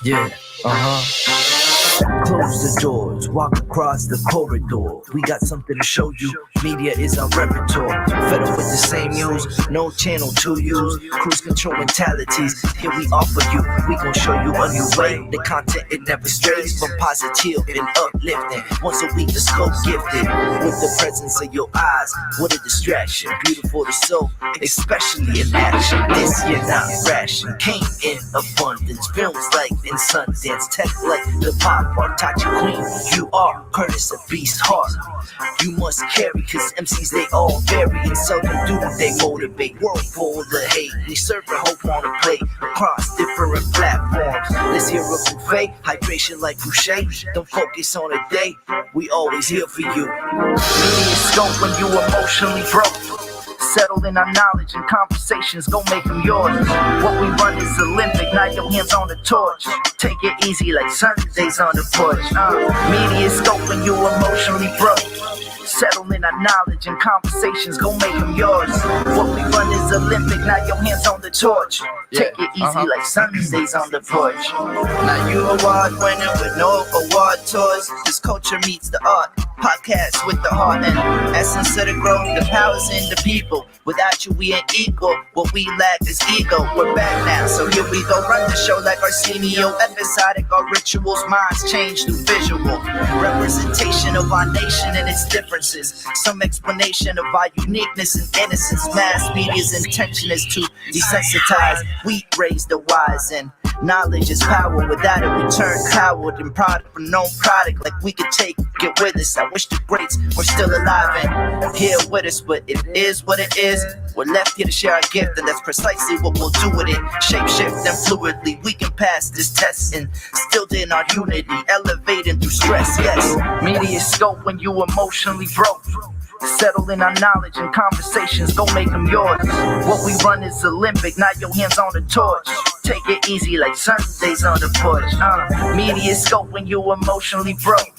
Yeah, Close the doors, walk across the corridor. We got something to show you. Media is our repertoire. Fed up with the same news, no channel to use. Cruise control mentalities, here we offer you. We gon' show you a new way. The content, it never strays from positive and uplifting. Once a week, the scope gifted. With the presence of your eyes, what a distraction. Beautiful to soul, especially in action. This year not ration, came in abundance. Films like in Sundance, tech like the pop art. Tachi Queen, you are Curtis, a beast heart. You must carry, cause MCs they all vary, and seldom do they motivate. World full of hate, we serve a hope on a plate across different platforms. Let's hear a buffet, hydration like Boucher. Don't focus on a day, we always here for you. MediaScope when you emotionally broke. Settle in our knowledge and conversations, go make them yours. What we run is Olympic, now your hands on the torch. Take it easy like Sundays on the porch. MediaScope when you emotionally broke. Settle in our knowledge and conversations, go make them yours. What we run is Olympic, now your hands on the torch. Take it easy like Sundays on the porch. Now you award winner with no award tours. This culture meets the art. Podcast with the heart and essence of the growth. The power's in the people. Without you, we ain't equal. What we lack is ego. We're back now, so here we go. Run the show like Arsenio. Episodic, our rituals. Minds change through visual representation of our nation and its differences. Some explanation of our uniqueness and innocence. Mass media's intention is to desensitize. We raise the wise, and knowledge is power. Without it, we turn coward and product for known product. Like we could take it with us. I wish the greats were still alive and here with us, but it is what it is. We're left here to share our gift, and that's precisely what we'll do with it. Shape shift and fluidly, we can pass this test and still in our unity, elevating through stress. Yes, MediaScope when you emotionally broke. Settle in our knowledge and conversations, go make them yours. What we run is Olympic, now your hands on the torch. Take it easy like Sundays on the porch. MediaScope when you emotionally broke.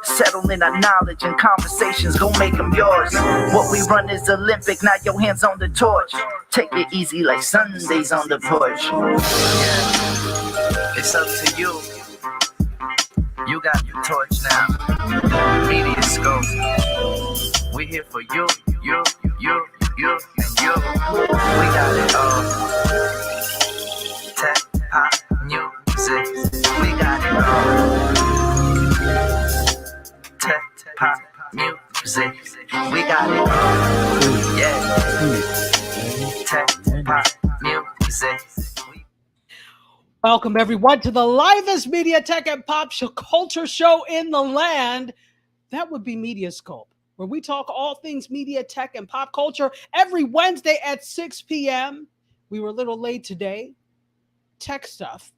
Settle in our knowledge and conversations, go make them yours. What we run is Olympic, now your hands on the torch. Take it easy like Sundays on the porch. Yeah. It's up to you. You got the torch now. MediaScope. We here for you, and you. We got it all. Tech, pop, music. We got it all. Tech, pop, music. We got it all. Yeah. Tech, pop, music. Welcome everyone to the livest media, tech, and pop culture show in the land. That would be MediaScope, where we talk all things media, tech, and pop culture every Wednesday at 6 p.m. We were a little late today. Tech stuff.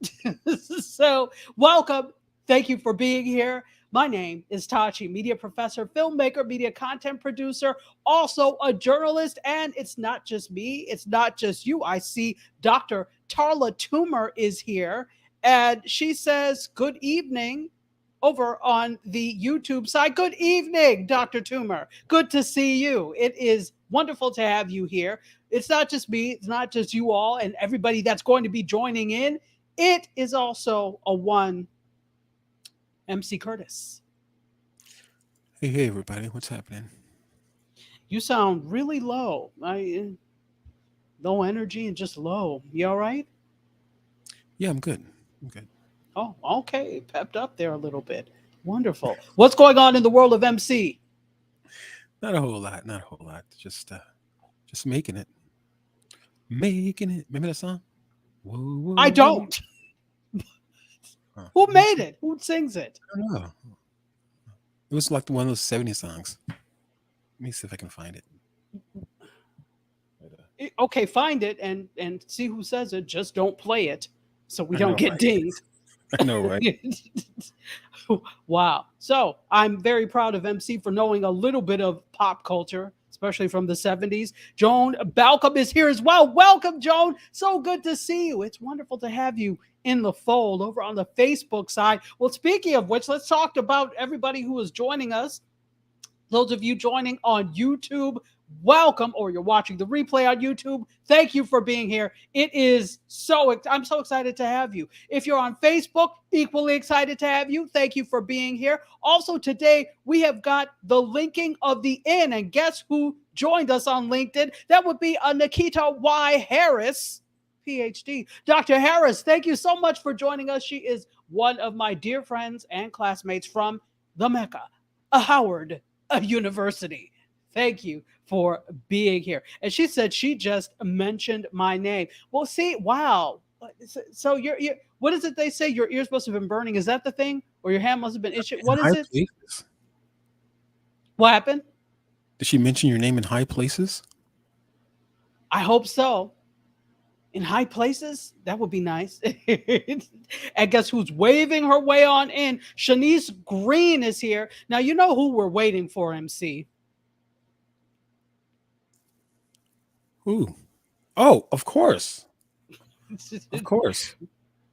So welcome. Thank you for being here. My name is Tachi, media professor, filmmaker, media content producer, also a journalist. And it's not just me. It's not just you. I see Dr. Tarla Toomer is here, and she says, good evening over on the YouTube side. Good evening, Dr. Toomer. Good to see you. It is wonderful to have you here. It's not just me. It's not just you all and everybody that's going to be joining in. It is also a one MC Curtis. Hey, everybody. What's happening? You sound really low. Low energy and just low. You all right? Yeah, I'm good. Oh, okay. Pepped up there a little bit. Wonderful. What's going on in the world of MC? Not a whole lot. Just making it. Remember that song? Whoa, whoa, I don't. Who made it? Who sings it? I don't know. It was like one of those 70s songs. Let me see if I can find it. Okay, find it and see who says it. Just don't play it so we don't get dinged. I know, right? Wow. So I'm very proud of MC for knowing a little bit of pop culture, especially from the 70s. Joan Balcom is here as well. Welcome, Joan. So good to see you. It's wonderful to have you in the fold over on the Facebook side. Well, speaking of which, let's talk about everybody who is joining us. Those of you joining on YouTube, welcome, or you're watching the replay on YouTube. Thank you for being here. I'm so excited to have you. If you're on Facebook, equally excited to have you. Thank you for being here. Also today, we have got the linking of the in, and guess who joined us on LinkedIn? That would be Nikita Y. Harris, PhD. Dr. Harris, thank you so much for joining us. She is one of my dear friends and classmates from the Mecca, Howard University. Thank you for being here. And she said she just mentioned my name. Well, see, wow. So you're what is it they say? Your ears must have been burning. Is that the thing? Or your hand must have been itching? What is it? Places. What happened? Did she mention your name in high places? I hope so. In high places, that would be nice. And guess who's waving her way on in? Shanice Green is here. Now, you know who we're waiting for, MC. Who? Oh, of course. Of course.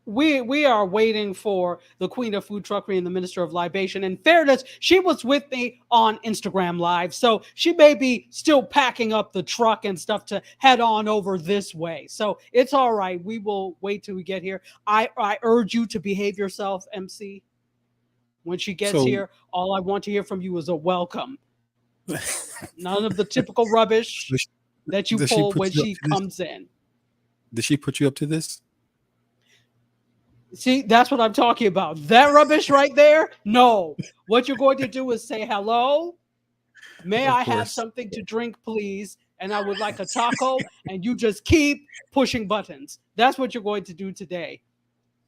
We are waiting for the Queen of Food Truckery and the Minister of Libation. In fairness, she was with me on Instagram Live, so she may be still packing up the truck and stuff to head on over this way. So it's all right. We will wait till we get here. I urge you to behave yourself, MC. When she gets here, all I want to hear from you is a welcome. None of the typical rubbish that you pull when she comes in. Did she put you up to this? See, that's what I'm talking about. That rubbish right there? No. What you're going to do is say, hello, may I have something to drink, please? And I would like a taco. And you just keep pushing buttons. That's what you're going to do today.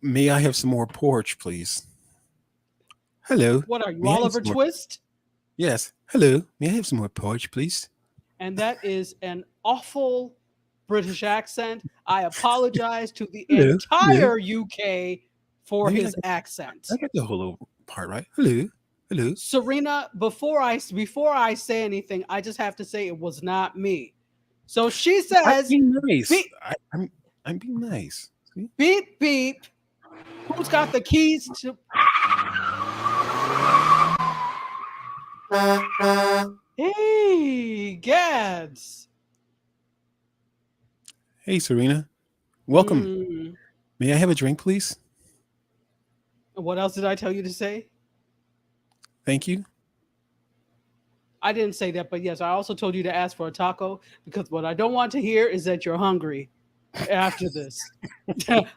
May I have some more porridge, please? Hello. What are you, Oliver Twist? Yes. Hello. May I have some more porridge, please? And that is an awful British accent. I apologize to the entire UK for his accent. I got the whole part right. Hello. Hello. Serena, before I say anything, I just have to say it was not me. So she says, I'm being nice. I'm being nice. See? Beep, beep. Who's got the keys to... Hey, Gads. Hey, Serena. Welcome. May I have a drink, please? What else did I tell you to say? Thank you. I didn't say that, but yes, I also told you to ask for a taco because what I don't want to hear is that you're hungry after this.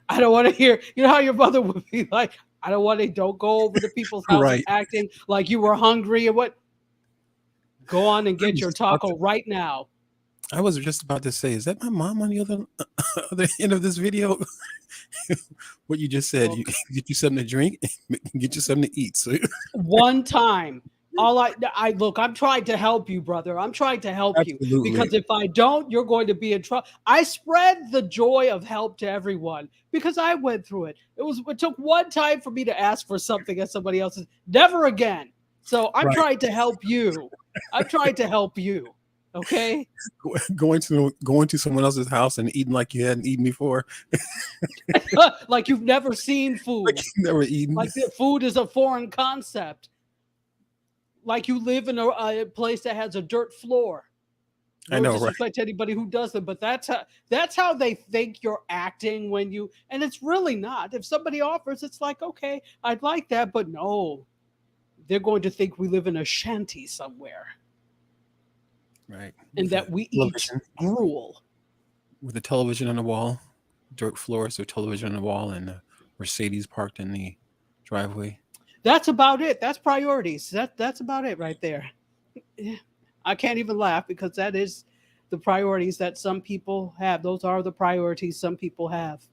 I don't want to hear, you know how your mother would be like, don't go over to people's house acting like you were hungry and what? Go on and get your taco right now. I was just about to say, is that my mom on the other end of this video? What you just said, you get you something to drink, get you something to eat. So one time, I'm trying to help you, brother. I'm trying to help you because if I don't, you're going to be in trouble. I spread the joy of help to everyone because I went through it. It took one time for me to ask for something at somebody else's. Never again. So I'm trying to help you. I'm trying to help you. Okay. Going to someone else's house and eating like you hadn't eaten before. Like you've never seen food. Like you've never eaten. Like food is a foreign concept. Like you live in a place that has a dirt floor. No I know, disrespect right? to anybody who doesn't, but that's how they think you're acting when you, and it's really not. If somebody offers, it's like, okay, I'd like that, but no, they're going to think we live in a shanty somewhere. Right. And that we eat gruel. With a television on the wall, dirt floor, so television on the wall, and a Mercedes parked in the driveway. That's about it. That's priorities. That's about it right there. I can't even laugh because that is the priorities that some people have. Those are the priorities some people have.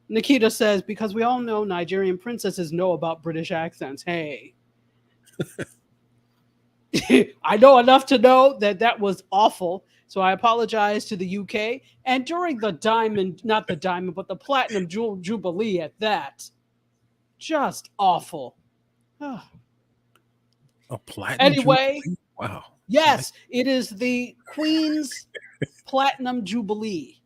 Nikita says, because we all know Nigerian princesses know about British accents. Hey. I know enough to know that was awful. So I apologize to the UK. And during the the platinum jubilee at that, just awful. A platinum anyway, jubilee? Wow. Yes, it is the Queen's Platinum Jubilee.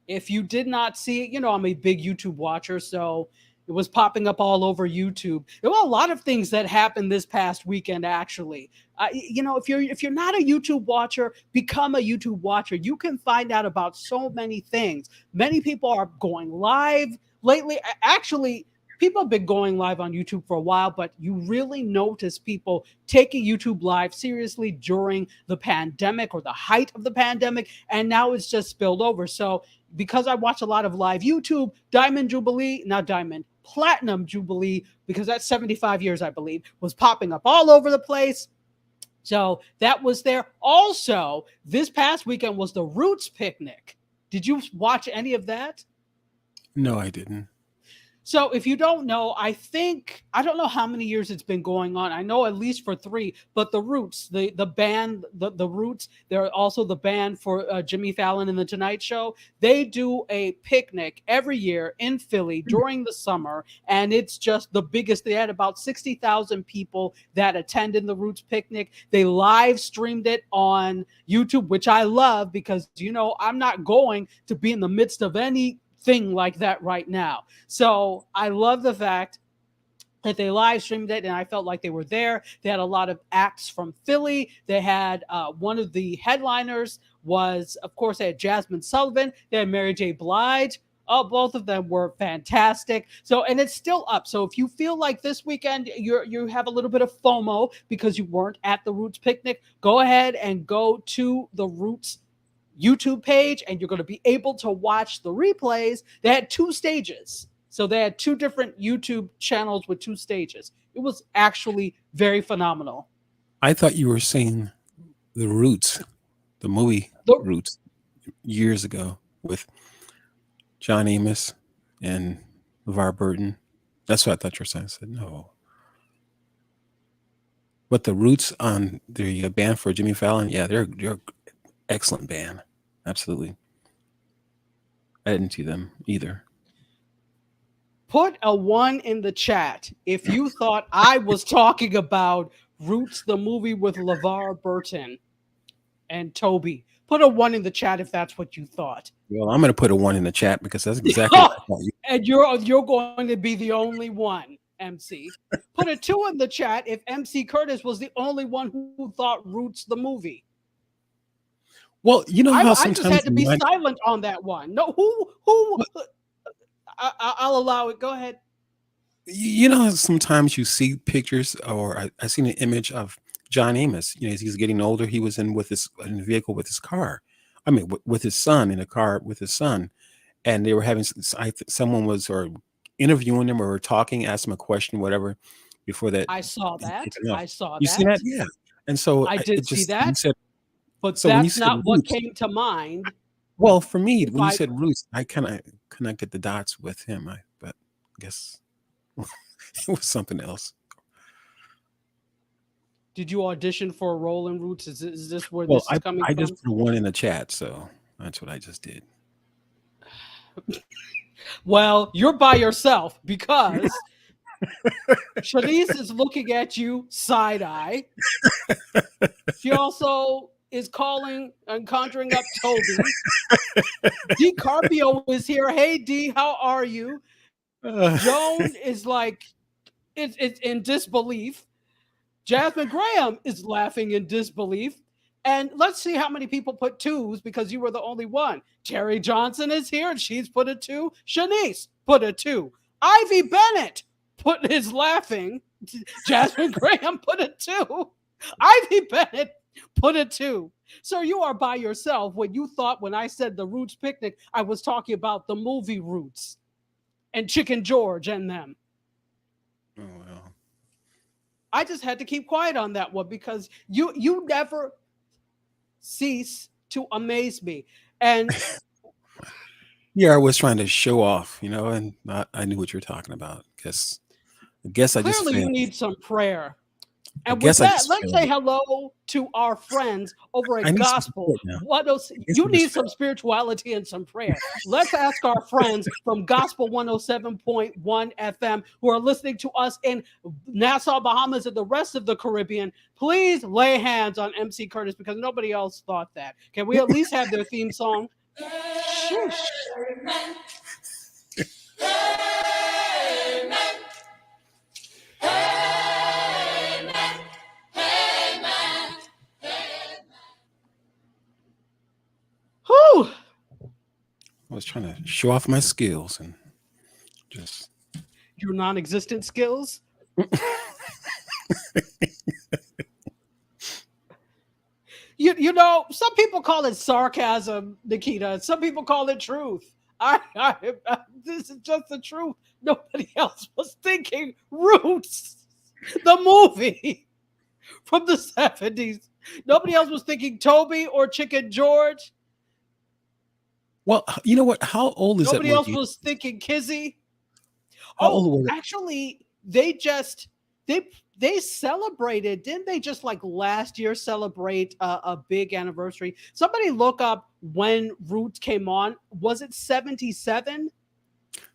If you did not see it, I'm a big YouTube watcher, so it was popping up all over YouTube. There were a lot of things that happened this past weekend, actually. If you're not a YouTube watcher, become a YouTube watcher. You can find out about so many things. Many people are going live lately. Actually, people have been going live on YouTube for a while, but you really notice people taking YouTube live seriously during the pandemic or the height of the pandemic, and now it's just spilled over. So because I watch a lot of live YouTube, Platinum Jubilee, because that's 75 years, I believe, was popping up all over the place. So that was there. Also, this past weekend was the Roots picnic. Did you watch any of that? No, I didn't. So if you don't know, I don't know how many years it's been going on. I know at least for 3, but the Roots, the band, the Roots, they're also the band for Jimmy Fallon and the Tonight Show. They do a picnic every year in Philly during the summer, and it's just the biggest. They had about 60,000 people that attended the Roots picnic. They live streamed it on YouTube, which I love because, I'm not going to be in the midst of any thing like that right now. So I love the fact that they live streamed it, and I felt like they were there. They had a lot of acts from Philly. They had one of the headliners was, of course, they had Jasmine Sullivan. They had Mary J. Blige. Oh, both of them were fantastic. So, and it's still up. So if you feel like this weekend you have a little bit of FOMO because you weren't at the Roots picnic, go ahead and go to the Roots YouTube page, and you're going to be able to watch the replays. They had 2 stages. So they had 2 different YouTube channels with 2 stages. It was actually very phenomenal. I thought you were saying The Roots, the movie Roots, years ago with John Amos and LeVar Burton. That's what I thought you were saying. I said, no. But the Roots on the band for Jimmy Fallon, yeah, they're excellent band. Absolutely. I didn't see them either. Put a 1 in the chat if you thought I was talking about Roots, the movie with LeVar Burton and Toby. Put a 1 in the chat if that's what you thought. Well, I'm going to put a 1 in the chat because that's exactly what I thought. And you're going to be the only one, MC. Put a 2 in the chat if MC Curtis was the only one who thought Roots, the movie. Well, how sometimes I just had to be silent on that one. No, who? I'll allow it. Go ahead. Sometimes you see pictures, or I seen an image of John Amos. As he's getting older, he was in a vehicle with his car. I mean, with his son, in a car with his son, and they were having someone was interviewing him or talking, asked him a question, whatever. Before that, I saw that. You see that? Yeah. And so I did see that. But so that's not what came to mind. Well, for me, when you said Roots, I kind of connected the dots with him. But I guess it was something else. Did you audition for a role in Roots? Is this where this is coming from? I just put 1 in the chat, so that's what I just did. Well, you're by yourself because Shanice is looking at you side-eye. She also is calling and conjuring up Toby. D. Carpio is here. Hey, D, how are you? Joan is like, it's in disbelief. Jasmine Graham is laughing in disbelief. And let's see how many people put 2s because you were the only one. Terry Johnson is here and she's put a 2. Shanice put a 2. Ivy Bennett is laughing. Jasmine Graham put a 2. Ivy Bennett put a 2. So you are by yourself when you thought when I said the Roots picnic, I was talking about the movie Roots and Chicken George and them. Oh, well. I just had to keep quiet on that one because you never cease to amaze me. And yeah, I was trying to show off, and I knew what you're talking about. I guess I just clearly you need some prayer. I And with guess I that, just let's failed say it. hello to our friends over I at need some Gospel. support now. Guess You I just need some failed. spirituality and some prayer. Let's ask our friends from Gospel 107.1 FM who are listening to us in Nassau, Bahamas, and the rest of the Caribbean. Please lay hands on MC Curtis because nobody else thought that. Can we at least have their theme song? Shush. Whew. I was trying to show off my skills and just. Your non-existent skills. You know, some people call it sarcasm, Nikita. Some people call it truth. This is just the truth. Nobody else was thinking Roots, the movie from the 70s. Nobody else was thinking Toby or Chicken George. Well, you know what? How old is that Nobody else movie? was thinking Kizzy. How Oh, old was it? actually, they celebrated, didn't they just like last year celebrate a big anniversary? Somebody look up when Roots came on. Was it 77?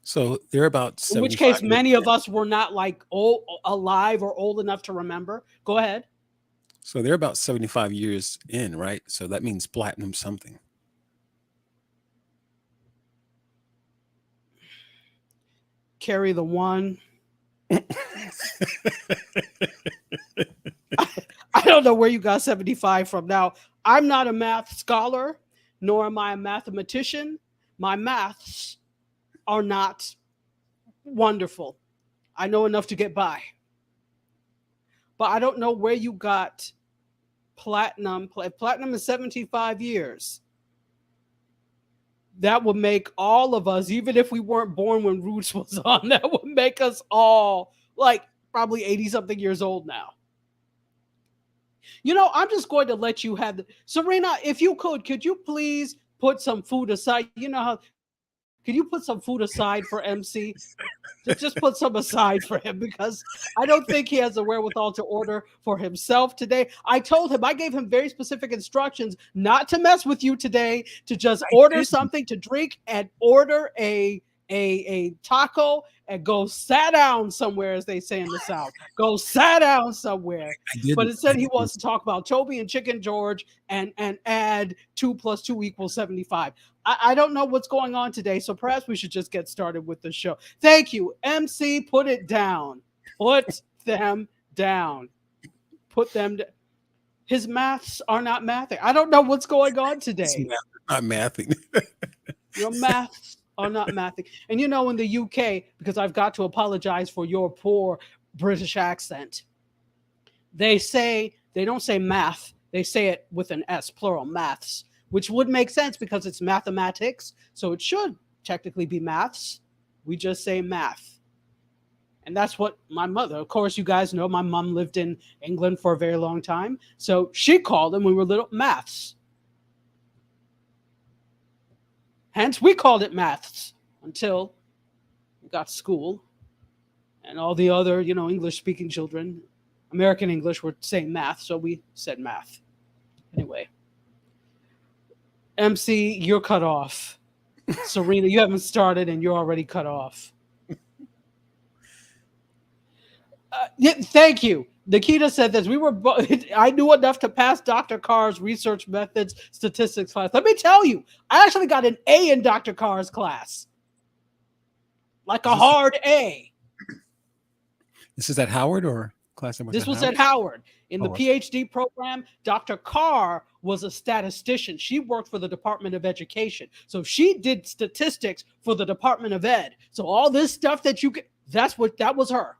So they're about In which 75 case, years many of in. us were not like alive or old enough to remember. Go ahead. So they're about 75 years in, right? So that means platinum something. Carry the one. I don't know where you got 75 from. Now, I'm not a math scholar, nor am I a mathematician. My maths are not wonderful. I know enough to get by. But I don't know where you got platinum. Platinum is 75 years. That would make all of us, even if we weren't born when Roots was on, that would make us all like probably 80 something years old now. You know, I'm just going to let you have Serena, if you could you please put some food aside? You know how could you put some food aside for MC? Just put some aside for him because I don't think he has the wherewithal to order for himself today. I told him, I gave him very specific instructions not to mess with you today, to just order something to drink and order a taco and go sat down somewhere, as they say in the South. Go sat down somewhere. I did. But instead, he wants to talk about Toby and Chicken George and add 2 + 2 = 75. I don't know what's going on today, so perhaps we should just get started with the show. Thank you, MC. Put it down. Put them down. Put them down. His maths are not mathing. I don't know what's going on today. Not mathing. Your maths are not mathing. And you know, in the UK, because I've got to apologize for your poor British accent, they don't say math. They say it with an S, plural, maths, which would make sense because it's mathematics. So it should technically be maths. We just say math. And that's what my mother, of course, you guys know my mom lived in England for a very long time. So she called them when we were little maths. Hence, we called it maths until we got to school and all the other, English-speaking children, American English, were saying math, so we said math. Anyway. MC, you're cut off. Serena, you haven't started and you're already cut off. Thank you. Nikita said this. I knew enough to pass Dr. Carr's research methods statistics class. Let me tell you, I actually got an A in Dr. Carr's class. Like a hard A. This is at Howard or class? This was at Howard. In the PhD program, Dr. Carr was a statistician. She worked for the Department of Education. So she did statistics for the Department of Ed. So all this stuff that that was her.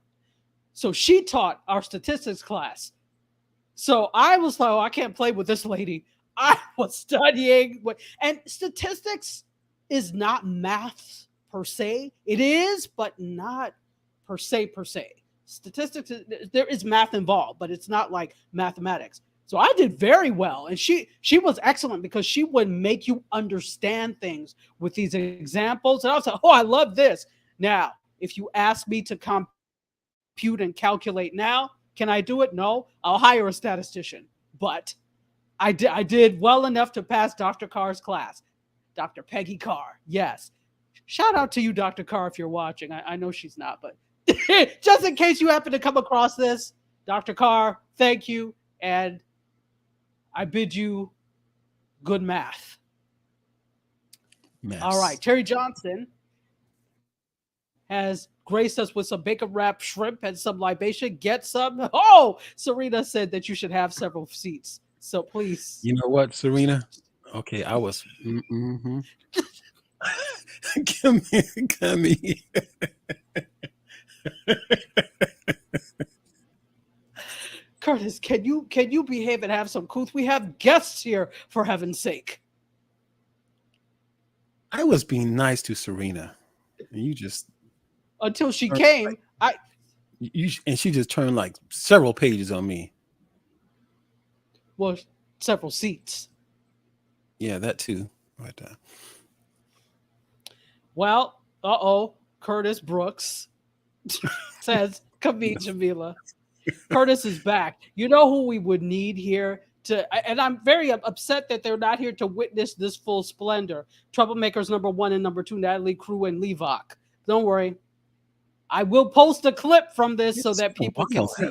So she taught our statistics class. So I was like, I can't play with this lady. I was studying. And statistics is not math per se. It is, but not per se. Statistics, there is math involved, but it's not like mathematics. So I did very well. And she was excellent because she would make you understand things with these examples. And I was like, I love this. Now, if you ask me to compute and calculate now, Can I do it? No. I'll hire a statistician. But I did well enough to pass Dr. Carr's class. Dr. Peggy Carr. Yes. Shout out to you, Dr. Carr, if you're watching. I know she's not, but just in case you happen to come across this, Dr. Carr, thank you. And I bid you good math. Mess. All right. Terry Johnson has graced us with some bacon wrapped shrimp and some libation. Get some. Oh, Serena said that you should have several seats. So please. You know what, Serena? Okay, I was. Mm-hmm. Come here. Curtis, can you behave and have some couth? We have guests here, for heaven's sake. I was being nice to Serena, and you just until she came. And she just turned like several pages on me. Well, several seats. Yeah, that too. But, well, Curtis Brooks says, "Come meet Jamila." Curtis is back. You know who we would need here and I'm very upset that they're not here to witness this full splendor. Troublemakers number 1 and number 2, Natalie Crew and Levock. Don't worry. I will post a clip from this so that people can see.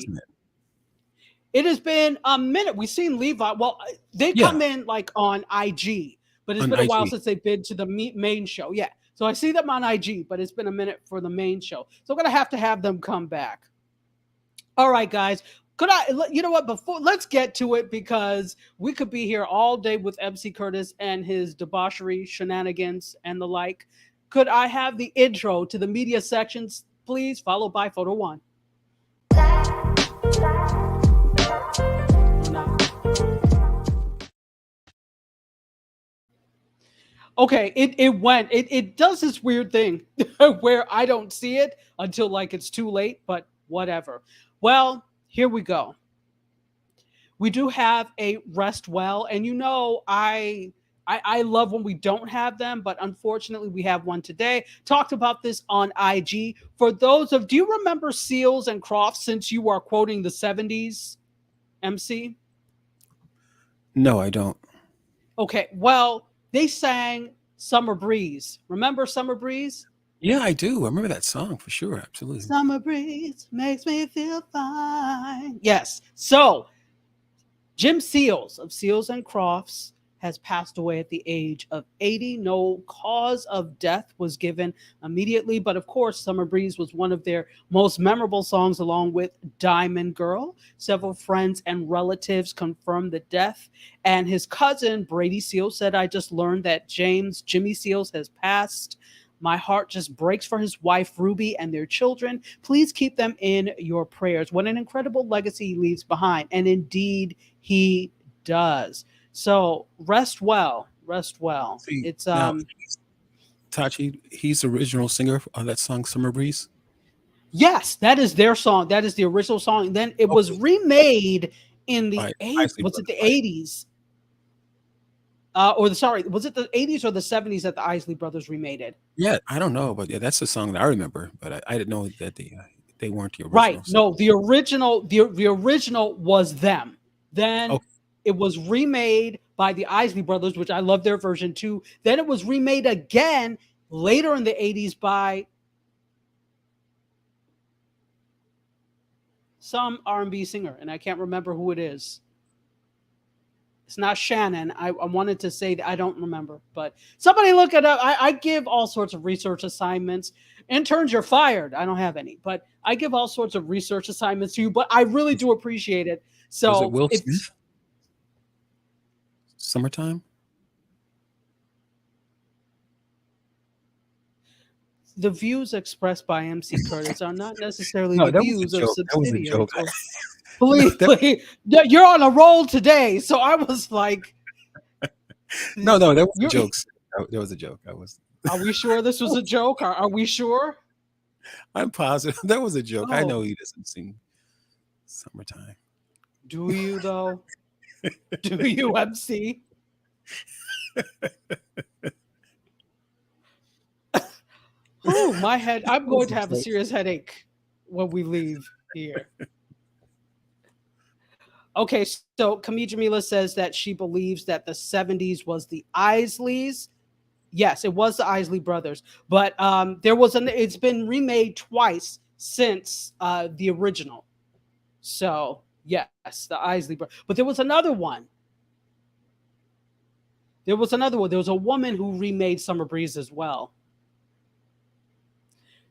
It has been a minute. We've seen Levock. Well, they come in like on IG, but it's been a while since they've been to the main show. Yeah. So I see them on IG, but it's been a minute for the main show. So I'm going to have them come back. All right, guys. You know what? Let's get to it, because we could be here all day with MC Curtis and his debauchery, shenanigans, and the like. Could I have the intro to the media sections, please, followed by photo 1? Okay, it does this weird thing where I don't see it until like it's too late, but whatever. Well, here we go. We do have a rest well, and you know I love when we don't have them, but unfortunately we have one today. Talked about this on IG. Do you remember Seals and Crofts, since you are quoting the 70s, MC? No, I don't. Okay, well, they sang Summer Breeze. Remember Summer Breeze? Yeah, I do. I remember that song for sure. Absolutely. Summer breeze makes me feel fine. Yes. So Jim Seals of Seals and Crofts has passed away at the age of 80. No cause of death was given immediately, but of course, Summer Breeze was one of their most memorable songs, along with Diamond Girl. Several friends and relatives confirmed the death, and his cousin, Brady Seals, said, "I just learned that Jimmy Seals has passed. My heart just breaks for his wife, Ruby, and their children. Please keep them in your prayers." What an incredible legacy he leaves behind. And indeed, he does. So rest well. See, It's Tachi, he's the original singer on that song Summer Breeze. Yes, that is their song. That is the original song. Then it was remade in the 80s? Was it the 80s or the 70s that the Isley Brothers remade it? Yeah, I don't know, but yeah, that's the song that I remember. But I didn't know that they weren't the original. Right? No, the original was them. Then it was remade by the Isley Brothers, which I love their version too. Then it was remade again later in the 80s by some R&B singer, and I can't remember who it is. It's not Shannon. I wanted to say that I don't remember, but somebody look it up. I give all sorts of research assignments. Interns, you're fired. I don't have any, but I give all sorts of research assignments to you, but I really do appreciate it. So was it Will Smith? Summertime? The views expressed by MC Curtis are not necessarily the views of subsidiaries. Please, you're on a roll today. So I was like, no, that was a joke. That was a joke. Are we sure this was a joke? Are we sure? I'm positive that was a joke. I know he doesn't sing Summertime. Do you though? Do you, MC? Oh, my head. I'm going to have a serious headache when we leave here. Okay, so Kami Jamila says that she believes that the 70s was the Isleys. Yes, it was the Isley brothers, but there was an. It's been remade twice since the original. So yes, the Isley brothers. But there was another one. There was another one. There was a woman who remade Summer Breeze as well.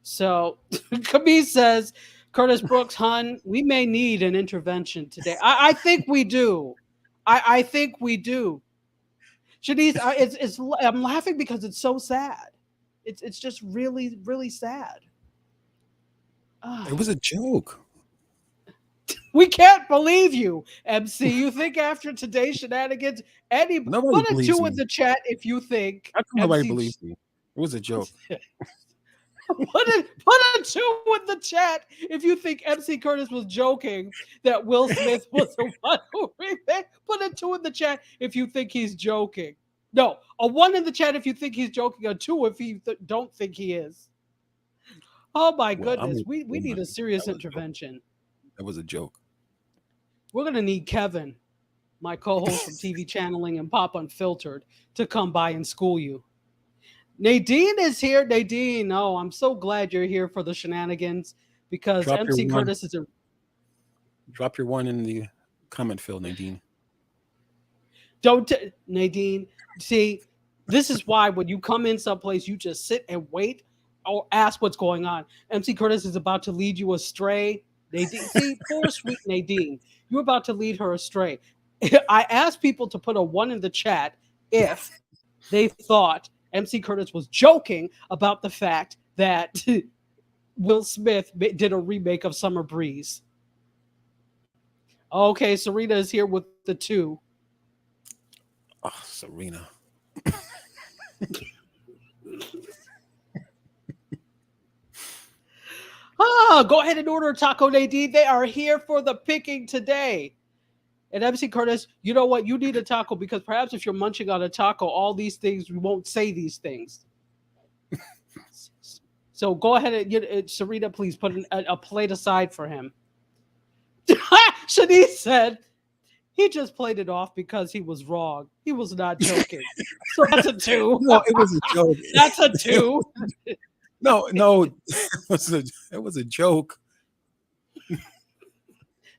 So Kami says, Curtis Brooks, hun, we may need an intervention today. I think we do. I think we do. Shanice, I'm laughing because it's so sad. It's just really, really sad. It Ah, was a joke. we can't believe you, MC. You think after today's shenanigans, any Nobody put a believes two in me. the chat if you think How come nobody MC. believes me? It was a joke. Put a two in the chat if you think MC Curtis was joking that Will Smith was the one who remade. Put a two in the chat if you think he's joking. No, a one in the chat if you think he's joking, a two if you don't think he is. Oh my Well, I'm goodness, with we you, need a honey. serious That was a joke. intervention. That was a joke. We're gonna need Kevin, my co-host from TV Channeling and Pop Unfiltered, to come by and school you. Nadine is here. Nadine, oh, I'm so glad you're here for the shenanigans because Drop your MC one. Curtis is a. Drop your one in the comment field, Nadine. Nadine. See, this is why when you come in someplace, you just sit and wait or ask what's going on. MC Curtis is about to lead you astray. Nadine, see, poor sweet Nadine, you're about to lead her astray. I asked people to put a one in the chat if they thought MC Curtis was joking about the fact that Will Smith did a remake of Summer Breeze. Okay, Serena is here with the two. Oh, Serena. Go ahead and order a taco, Nadine. They are here for the picking today. And MC Curtis, you know what? You need a taco because perhaps if you're munching on a taco, all these things, we won't say these things. So go ahead and Serena, please put a plate aside for him. Shanice said he just played it off because he was wrong. He was not joking. So that's a two. No, it was a joke. That's a two. No, it was a joke.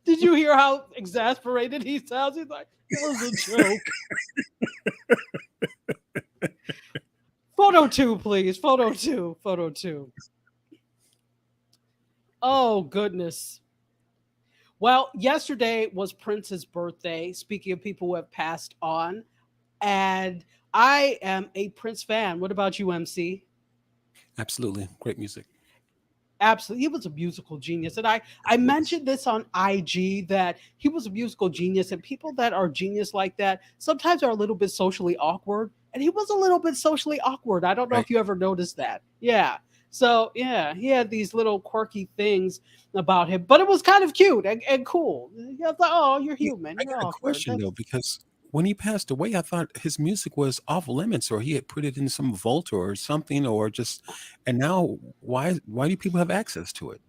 Did you hear how exasperated he sounds? He's like, it was a joke. Photo two, please. Photo two. Photo two. Oh, goodness. Well, yesterday was Prince's birthday. Speaking of people who have passed on, and I am a Prince fan. What about you, MC? Absolutely. Great music. Absolutely, he was a musical genius, and I mentioned this on IG that he was a musical genius, and people that are genius like that sometimes are a little bit socially awkward, and he was a little bit socially awkward. I don't know Right. if you ever noticed that. Yeah. So yeah, he had these little quirky things about him, but it was kind of cute and cool. I was like, oh, you're Yeah, human. I You're got a awkward. question though, because when he passed away, I thought his music was off limits, or he had put it in some vault or something, or just. And now, why do people have access to it?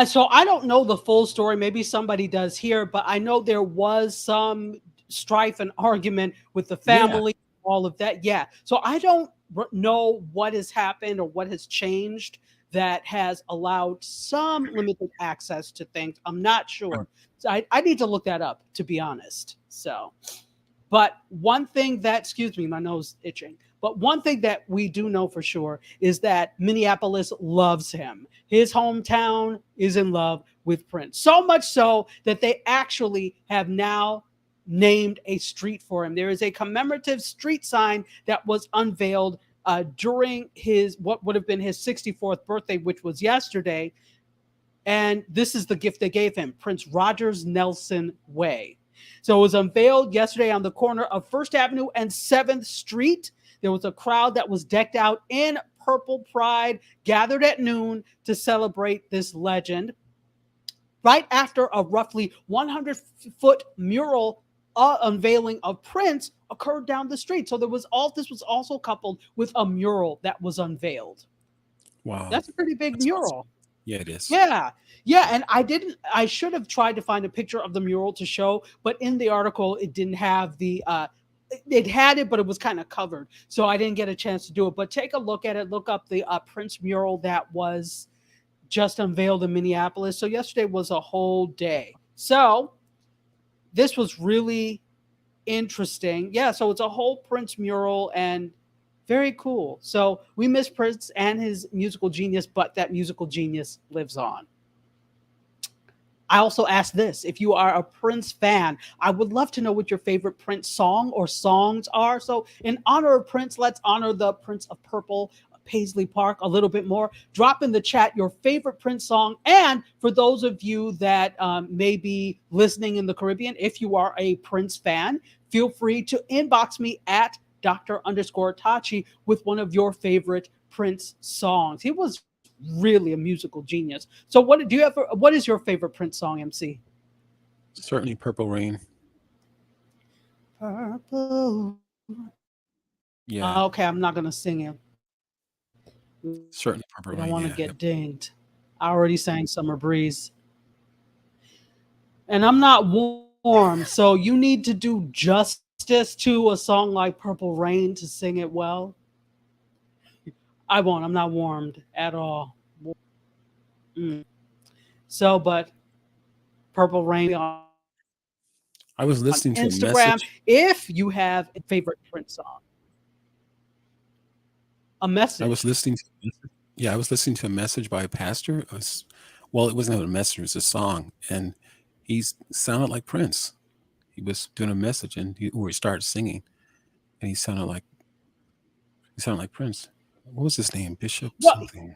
So I don't know the full story. Maybe somebody does here, but I know there was some strife and argument with the Yeah. family, all of that. Yeah. So I don't know what has happened or what has changed that has allowed some limited access to things. I'm not Right. sure. So I need to look that up, to be honest. So, but one thing that, excuse me, my nose itching. But one thing that we do know for sure is that Minneapolis loves him. His hometown is in love with Prince. So much so that they actually have now named a street for him. There is a commemorative street sign that was unveiled during his what would have been his 64th birthday, which was yesterday. And this is the gift they gave him, Prince Rogers Nelson Way. So it was unveiled yesterday on the corner of First Avenue and 7th Street. There was a crowd that was decked out in purple pride, gathered at noon to celebrate this legend. Right after a roughly 100-foot mural unveiling of Prince occurred down the street. So this was also coupled with a mural that was unveiled. Wow. That's a pretty big That's awesome. mural. Yeah, it is. Yeah. And I should have tried to find a picture of the mural to show, but in the article it didn't have it had it, but it was kind of covered. So I didn't get a chance to do it. But take a look at it. Look up the Prince mural that was just unveiled in Minneapolis. So yesterday was a whole day. So this was really interesting. Yeah, so it's a whole Prince mural and very cool. So we miss Prince and his musical genius, but that musical genius lives on. I also asked this: if you are a Prince fan, I would love to know what your favorite Prince song or songs are. So, in honor of Prince, let's honor the Prince of Purple, Paisley Park, a little bit more. Drop in the chat your favorite Prince song. And for those of you that may be listening in the Caribbean, if you are a Prince fan, feel free to inbox me at Dr. _Tachi with one of your favorite Prince songs. He was really a musical genius. So what is your favorite Prince song, MC? Certainly Purple Rain. Purple. Yeah. Okay, I'm not gonna sing it. Certainly I Purple don't Rain. want to Yeah. get dinged. I already sang Summer Breeze. And I'm not warm, so you need to do justice to a song like Purple Rain to sing it well. I won't. I'm not warmed at all. Mm. So, but Purple Rain on I was listening to a Instagram message. if you have a favorite Prince song. A I was message. listening to I was listening to a message by a pastor. Well, it wasn't a message, it was a song. And he sounded like Prince. He was doing a message where he started singing and he sounded like Prince. What was his name? Bishop Well, something.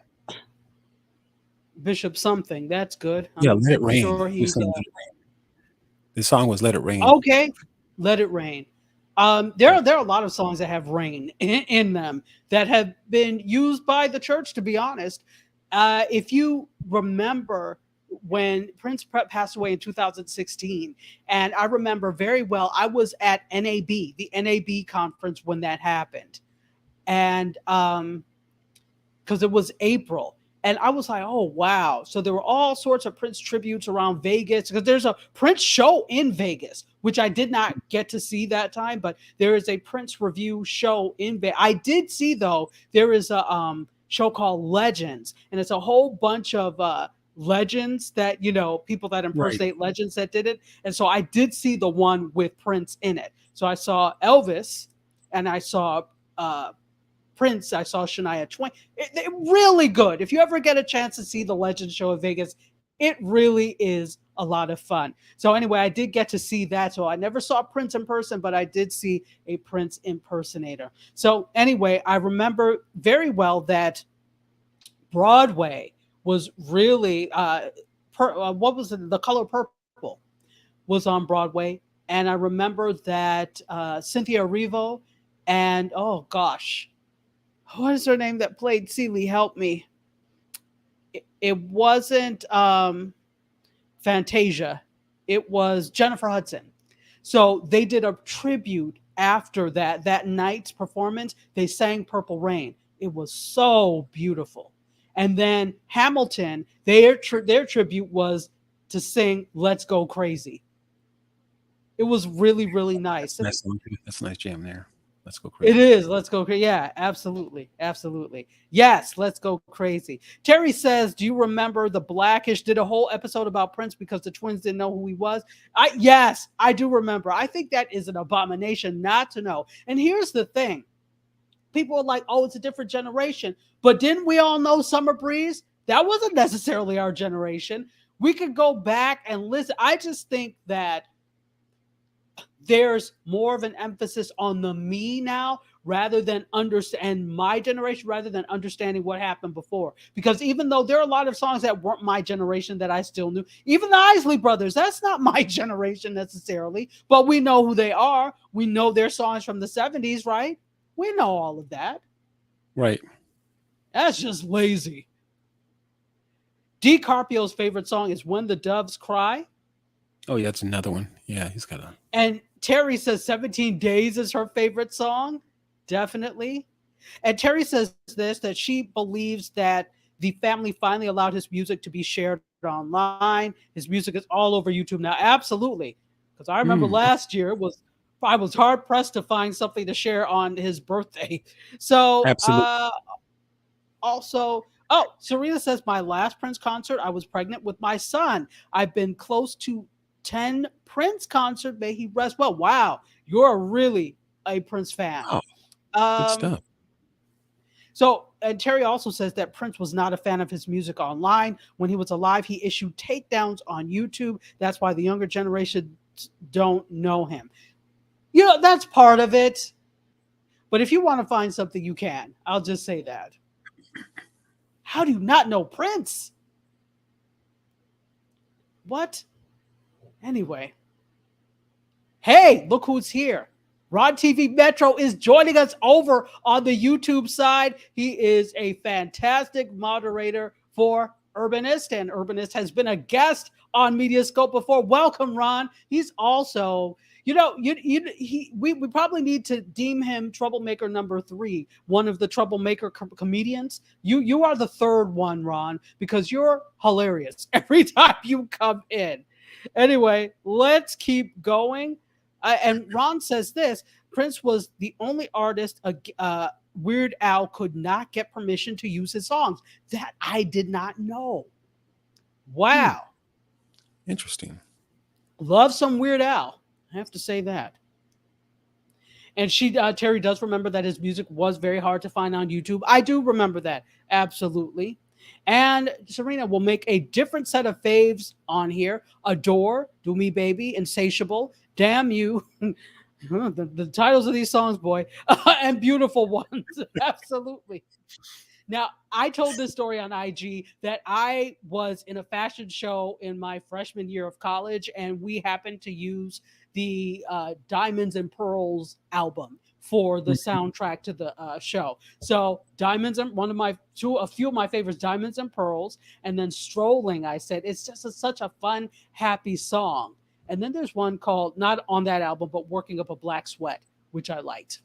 Bishop something. That's good. Yeah, I'm Let It sure Rain. He he's sang Let It Rain. The song was Let It Rain. okay. Let it rain. Yeah. There are a lot of songs that have rain in them that have been used by the church. To be honest, if you remember when Prince passed away in 2016, and I remember very well, I was at the NAB conference when that happened, and because it was April. And I was like, oh, wow. So there were all sorts of Prince tributes around Vegas because there's a Prince show in Vegas, which I did not get to see that time, but there is a Prince review show in Vegas. I did see, though, there is a show called Legends, and it's a whole bunch of legends that, people that Right. impersonate legends that did it. And so I did see the one with Prince in it. So I saw Elvis and I saw Prince, I saw Shania Twain. It really good. If you ever get a chance to see the Legend Show in Vegas, it really is a lot of fun. So anyway, I did get to see that. So I never saw Prince in person, but I did see a Prince impersonator. So anyway, I remember very well that Broadway was really what was it? The Color Purple was on Broadway, and I remember that Cynthia Erivo and oh gosh, what is her name that played Celie? Help me. It wasn't Fantasia. It was Jennifer Hudson. So they did a tribute after that night's performance. They sang Purple Rain. It was so beautiful. And then Hamilton, their tribute was to sing Let's Go Crazy. It was really, really nice. That's a nice jam there. Let's Go It Crazy. is. Let's go crazy. Yeah, absolutely. Absolutely. Yes, let's go crazy. Terry says, do you remember the Blackish did a whole episode about Prince because the twins didn't know who he was? Yes, I do remember. I think that is an abomination not to know. And here's the thing. People are like, oh, it's a different generation. But didn't we all know Summer Breeze? That wasn't necessarily our generation. We could go back and listen. I just think that there's more of an emphasis on the me now rather than understand my generation rather than understanding what happened before. Because even though there are a lot of songs that weren't my generation that I still knew, even the Isley Brothers, that's not my generation necessarily, but we know who they are. We know their songs from the 70s, right? We know all of that. Right. That's just lazy. D. Carpio's favorite song is When the Doves Cry. Oh, yeah, that's another one. Yeah, he's got a. And Terry says 17 Days is her favorite song. Definitely. And Terry says this, that she believes that the family finally allowed his music to be shared online. His music is all over YouTube now. Absolutely. Because I remember Mm, last year I was hard pressed to find something to share on his birthday. So absolutely. also, oh, Serena says, my last Prince concert, I was pregnant with my son. I've been close to 10 Prince concert. May he rest well. Wow, you're really a Prince fan. Oh, good Um, stuff. so, and Terry also says that Prince was not a fan of his music online. When he was alive, he issued takedowns on YouTube. That's why the younger generation don't know him. You know, that's part of it. But if you want to find something, you can. I'll just say that. How do you not know Prince? What? Anyway. Hey, look who's here. Rod TV Metro is joining us over on the YouTube side. He is a fantastic moderator for Urbanist, and Urbanist has been a guest on MediaScope before. Welcome, Ron. He's also, we probably need to deem him troublemaker number 3, one of the troublemaker comedians. You are the third one, Ron, because you're hilarious every time you come in. Anyway, let's keep going. And Ron says this: Prince was the only artist Weird Al could not get permission to use his songs. That I did not know. Wow. Interesting. Love some Weird Al. I have to say that. And Terry does remember that his music was very hard to find on YouTube. I do remember that. Absolutely. And Serena will make a different set of faves on here. Adore, Do Me Baby, Insatiable, Damn You. The titles of these songs, boy. And Beautiful Ones. Absolutely. Now, I told this story on IG that I was in a fashion show in my freshman year of college, and we happened to use the Diamonds and Pearls album for the soundtrack to the show. So Diamonds and a few of my favorites, Diamonds and Pearls, and then Strolling. I said it's just such a fun, happy song. And then there's one called, not on that album, but Working Up a Black Sweat, which I liked.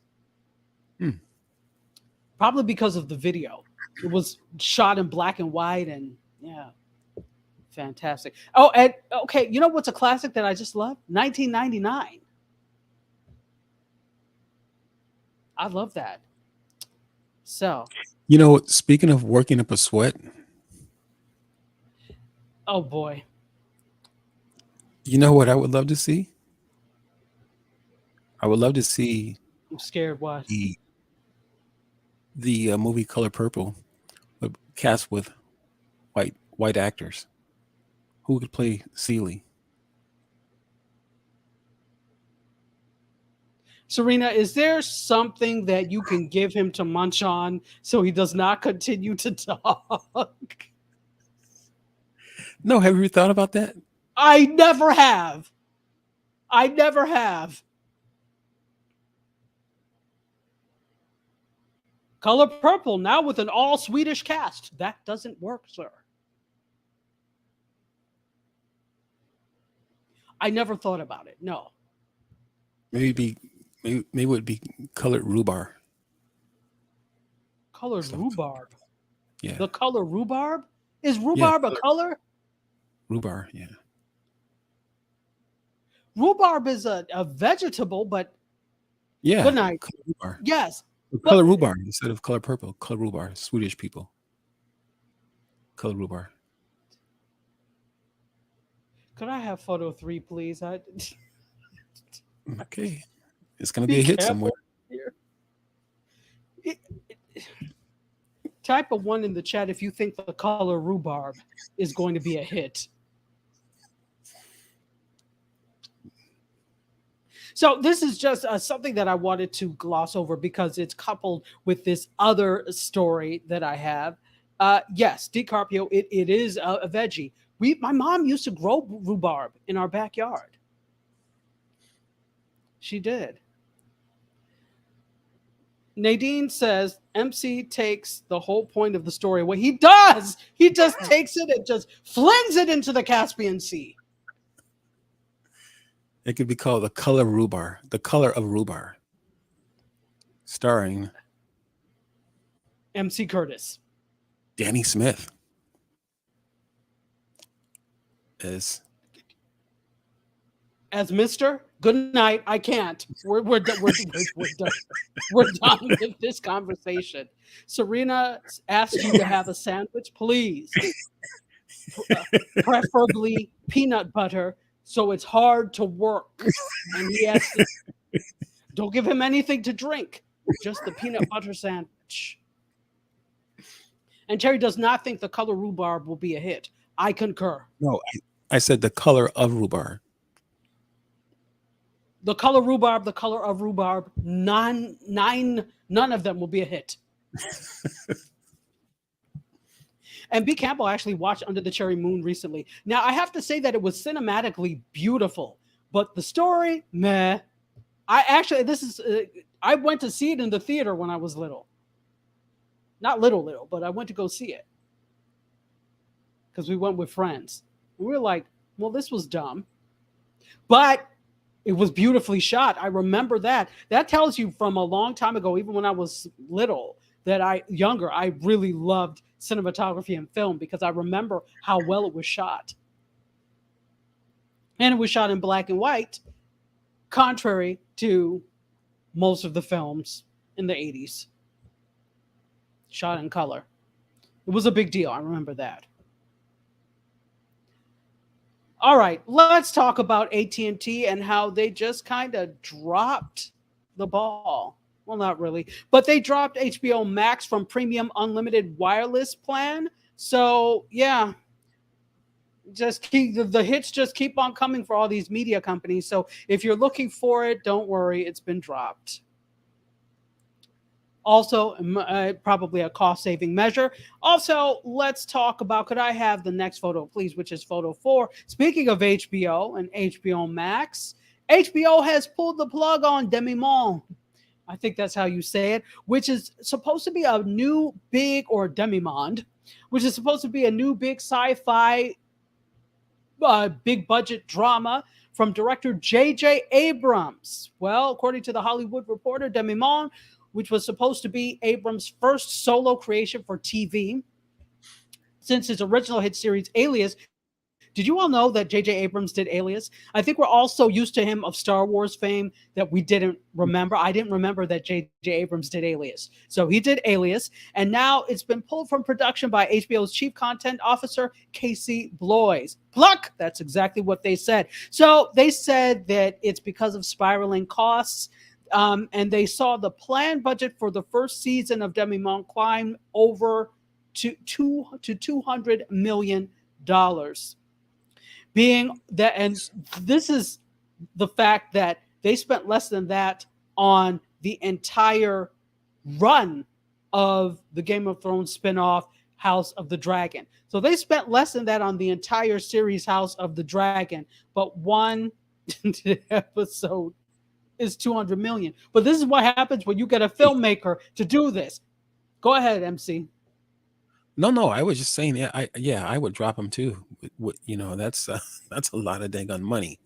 Probably because of the video. It was shot in black and white, and yeah, fantastic. Oh, and okay, you know what's a classic that I just love? 1999. I love that. So, Speaking of working up a sweat, oh boy. you know what I would love to see? I would love to see I'm scared. What? the movie Color Purple, but cast with white actors. Who could play Seeley? Serena, is there something that you can give him to munch on so he does not continue to talk? No, have you ever thought about that? I never have. Color Purple now with an all Swedish cast. That doesn't work, sir. I never thought about it. No. Maybe it would be colored rhubarb. Colored rhubarb. Yeah. The color rhubarb? Is rhubarb a color? Rhubarb, yeah. Rhubarb is a vegetable, but Yeah. good night. Color rhubarb. Yes. Color rhubarb instead of color purple. Color rhubarb. Swedish people. Color rhubarb. Could I have photo 3, please? Okay. It's going to be a hit somewhere. Here. Type a 1 in the chat if you think the color rhubarb is going to be a hit. So this is just something that I wanted to gloss over because it's coupled with this other story that I have. Yes, decarpio, it is a veggie. My mom used to grow rhubarb in our backyard. She did. Nadine says MC takes the whole point of the story away. He does. He just takes it and just flings it into the Caspian Sea. It could be called The Color Rhubarb. The Color of Rhubarb. Starring MC Curtis. Danny Smith is As Mister, good night. I can't. We're done. We're done with this conversation. Serena asks you to have a sandwich, please. uh, Preferably peanut butter, so it's hard to work. And he has to, don't give him anything to drink, just the peanut butter sandwich. And Terry does not think the color rhubarb will be a hit. I concur. no. I said the color of rhubarb. The color of rhubarb, none of them will be a hit. And B. Campbell actually watched Under the Cherry Moon recently. Now, I have to say that it was cinematically beautiful, but the story, meh. I went to see it in the theater when I was little. Not little, but I went to go see it because we went with friends. And we were like, well, this was dumb, but it was beautifully shot. I remember that. That tells you from a long time ago, even when I was little, I really loved cinematography and film because I remember how well it was shot. And it was shot in black and white, contrary to most of the films in the 80s. Shot in color. It was a big deal. I remember that. All right, let's talk about AT&T and how they just kind of dropped the ball. Well, not really, but they dropped HBO Max from premium unlimited wireless plan. So yeah, just keep the hits just keep on coming for all these media companies. So if you're looking for it, don't worry, it's been dropped. Also, probably a cost-saving measure. Also, let's talk about, could I have the next photo, please, which is photo 4. Speaking of HBO and HBO Max, HBO has pulled the plug on Demi-Monde. I think that's how you say it, which is supposed to be a new big, or Demi-Monde, which is supposed to be a new big sci-fi, big budget drama from director J.J. Abrams. Well, according to the Hollywood Reporter, Demi-Monde, which was supposed to be Abrams' first solo creation for TV since his original hit series Alias. Did you all know that J.J. Abrams did Alias? I think we're all so used to him of Star Wars fame that we didn't remember. I didn't remember that J.J. Abrams did Alias. So he did Alias, and now it's been pulled from production by HBO's chief content officer, Casey Bloys. Pluck! That's exactly what they said. So they said that it's because of spiraling costs. And they saw the planned budget for the first season of Demi-Monde climb over to $200 million. Being that, and this is the fact that they spent less than that on the entire run of the Game of Thrones spinoff House of the Dragon. So they spent less than that on the entire series House of the Dragon, but one episode is 200 million. But this is what happens when you get a filmmaker to do this. Go ahead, MC. No, I was just saying, I would drop him too. That's a lot of dang on money.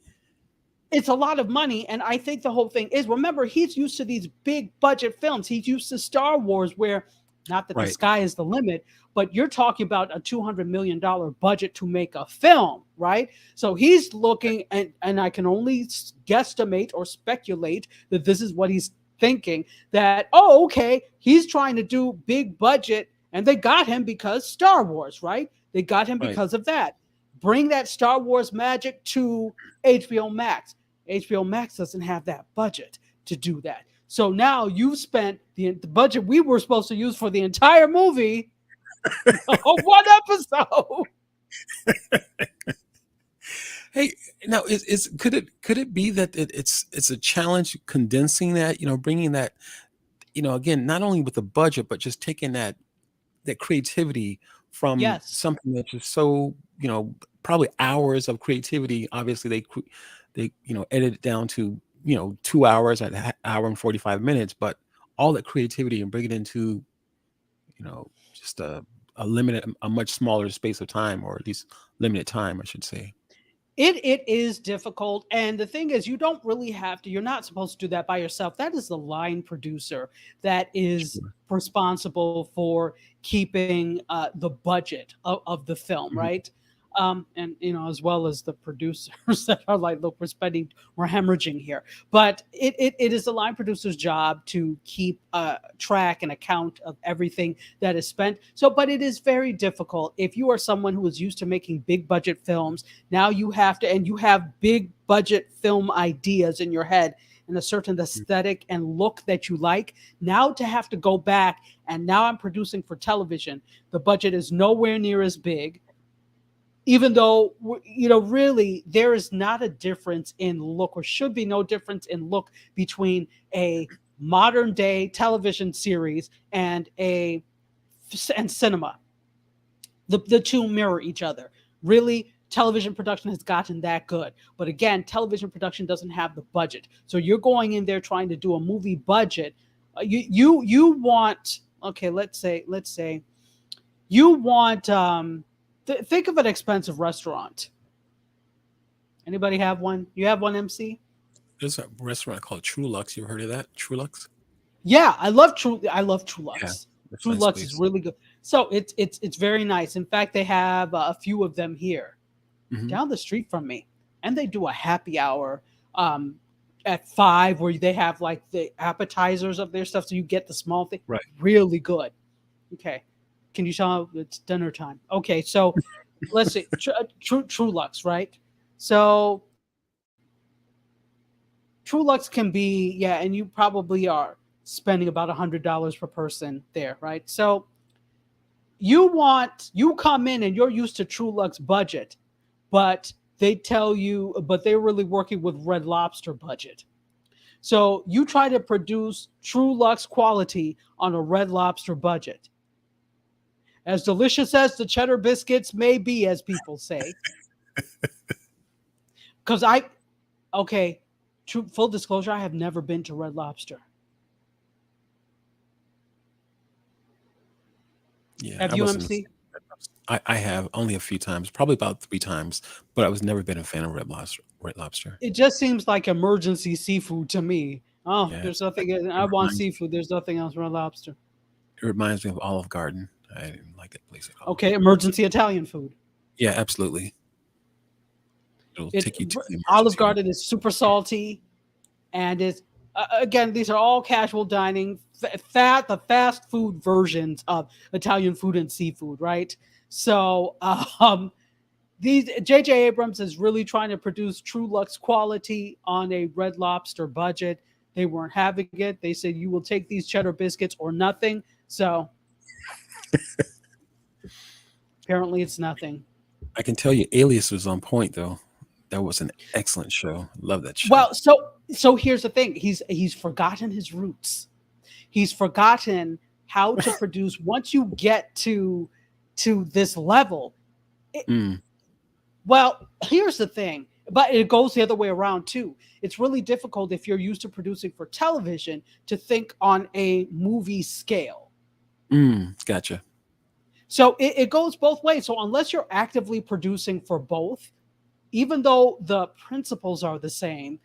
It's a lot of money, and I think the whole thing is, remember, he's used to these big budget films. He's used to Star Wars, where not that the sky is the limit, but you're talking about a $200 million budget to make a film, right? So he's looking, and I can only guesstimate or speculate that this is what he's thinking, that, oh, okay, he's trying to do big budget, and they got him because Star Wars, right? They got him because of that. Bring that Star Wars magic to HBO Max. HBO Max doesn't have that budget to do that. So now you've spent the budget we were supposed to use for the entire movie on one episode. Hey, now could it be that it's a challenge condensing that, bringing that, again, not only with the budget, but just taking that creativity from something that's just so, probably hours of creativity. Obviously they edit it down to 2 hours at an hour and 45 minutes, but all that creativity and bring it into just a much smaller space of time, or at least limited time, I should say. It is difficult, and the thing is, you don't really have to. You're not supposed to do that by yourself. That is the line producer that is Sure. responsible for keeping the budget of the film, Mhm. right? And as well as the producers that are like, look, we're hemorrhaging here. But it is the line producer's job to keep track and account of everything that is spent. So, but it is very difficult if you are someone who is used to making big budget films. Now you have to, and you have big budget film ideas in your head and a certain Mm. aesthetic and look that you like. Now to have to go back and now I'm producing for television. The budget is nowhere near as big, even though really there is not a difference in look, or should be no difference in look, between a modern day television series and cinema. The two mirror each other. Really, television production has gotten that good. But again, television production doesn't have the budget. So you're going in there trying to do a movie budget. You want, okay, let's say you want think of an expensive restaurant. Anybody have one? You have one, MC? There's a restaurant called True Lux. You ever heard of that? True Lux? Yeah, I love True Yeah, Lux. that's a True nice Lux is place. really good. So it's very nice. In fact, they have a few of them here Hmm. down the street from me, and they do a happy hour um, at 5 where they have like the appetizers of their stuff, so you get the small thing. Right. Really good. Okay, can you tell it's dinner time? Okay, so let's see, True Lux, right? So True Lux can be, yeah, and you probably are spending about $100 per person there, right? So you come in and you're used to True Lux budget, but but they're really working with Red Lobster budget. So you try to produce True Lux quality on a Red Lobster budget. As delicious as the cheddar biscuits may be, as people say, because okay, full disclosure, I have never been to Red Lobster. Yeah, Have I you, wasn't. MC? I have only a few times, probably about 3 times, but I was never been a fan of Red Lobster. Red Lobster. It just seems like emergency seafood to me. Oh, Yeah, there's nothing. it I want reminds seafood. There's nothing else. Red Lobster. it reminds me of Olive Garden. I didn't like that place at all. Okay, emergency Italian food. Yeah, absolutely. It'll It take you to the Olive emergency room. Garden is super salty, and it's again, these are all casual dining, the fast food versions of Italian food and seafood, right? So these J.J. Abrams is really trying to produce True Lux quality on a Red Lobster budget. They weren't having it. They said you will take these cheddar biscuits or nothing. So apparently it's nothing. I can tell you, Alias was on point though. That was an excellent show. Love that show. Well, so here's the thing. He's forgotten his roots. He's forgotten how to produce once you get to this level. Mm, Well, here's the thing, but it goes the other way around too. It's really difficult if you're used to producing for television to think on a movie scale. gotcha. So it goes both ways. So unless you're actively producing for both, even though the principles are the same,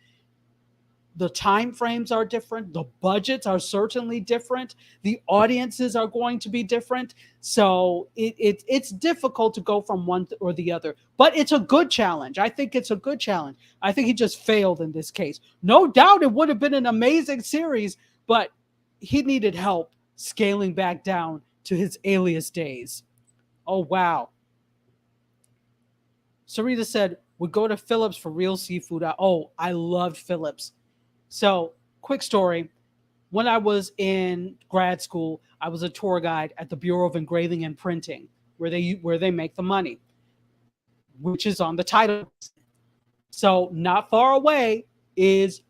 the time frames are different, the budgets are certainly different, the audiences are going to be different. So it's difficult to go from one or the other, but it's a good challenge. I think it's a good challenge. I think he just failed in this case. No doubt it would have been an amazing series, but he needed help scaling back down to his Alias days. Oh wow. Sarita said, would go to Phillips for real seafood. I loved Phillips. So, quick story. When I was in grad school, I was a tour guide at the Bureau of Engraving and Printing, where they make the money, which is on the title. So, not far away is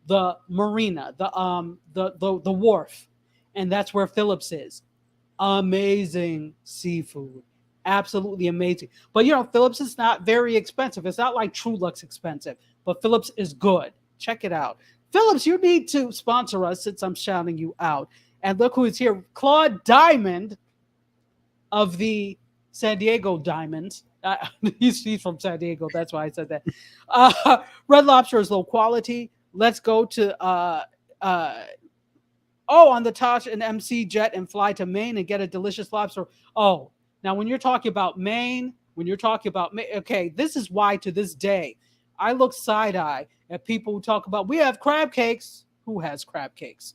the marina, the wharf, and that's where Phillips is. Amazing seafood. Absolutely amazing. But Phillips is not very expensive. It's not like True Lux expensive, but Phillips is good. Check it out. Phillips, you need to sponsor us since I'm shouting you out. And look who is here. Claude Diamond of the San Diego Diamonds He's from San Diego. That's why I said that. Red Lobster is low quality. Let's go to uh, on the Tosh and MC jet and fly to Maine and get a delicious lobster. Oh, now when you're talking about Maine, okay, this is why to this day I look side eye at people who talk about we have crab cakes. Who has crab cakes?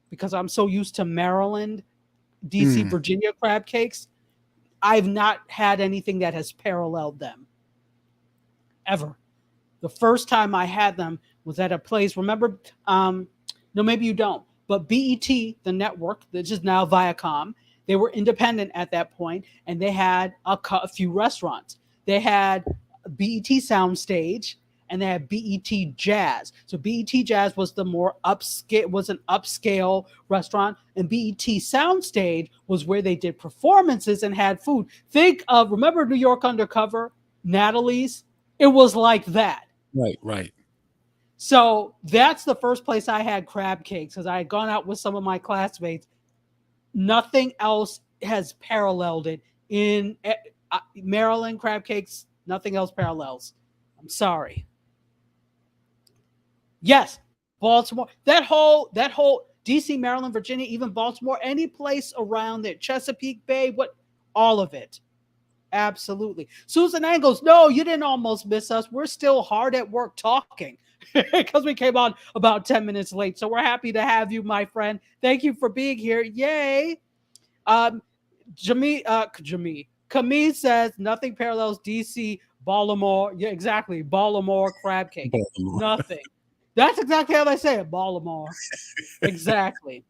Because I'm so used to Maryland, DC, Mm. Virginia crab cakes. I've not had anything that has paralleled them ever. The first time I had them was at a place. Remember, no, maybe you don't, but BET, the network, which is now Viacom, they were independent at that point, and they had a few restaurants. They had BET Soundstage, and they had BET Jazz. So BET Jazz was the more upscale, was an upscale restaurant, and BET Soundstage was where they did performances and had food. Think of, remember New York Undercover, Natalie's? It was like that. Right, right. So that's the first place I had crab cakes because I had gone out with some of my classmates. Nothing else has paralleled it in Maryland crab cakes. Nothing else parallels. I'm sorry. Yes, Baltimore. That whole DC, Maryland, Virginia, even Baltimore, any place around there, Chesapeake Bay, what, all of it. Absolutely. Susan Angles, no, you didn't almost miss us. We're still hard at work talking because we came on about 10 minutes late. So we're happy to have you, my friend. Thank you for being here. Yay. Camille says nothing parallels DC, Baltimore. Yeah, exactly. Baltimore crab cake. Baltimore. Nothing. That's exactly how they say it. Baltimore. Exactly.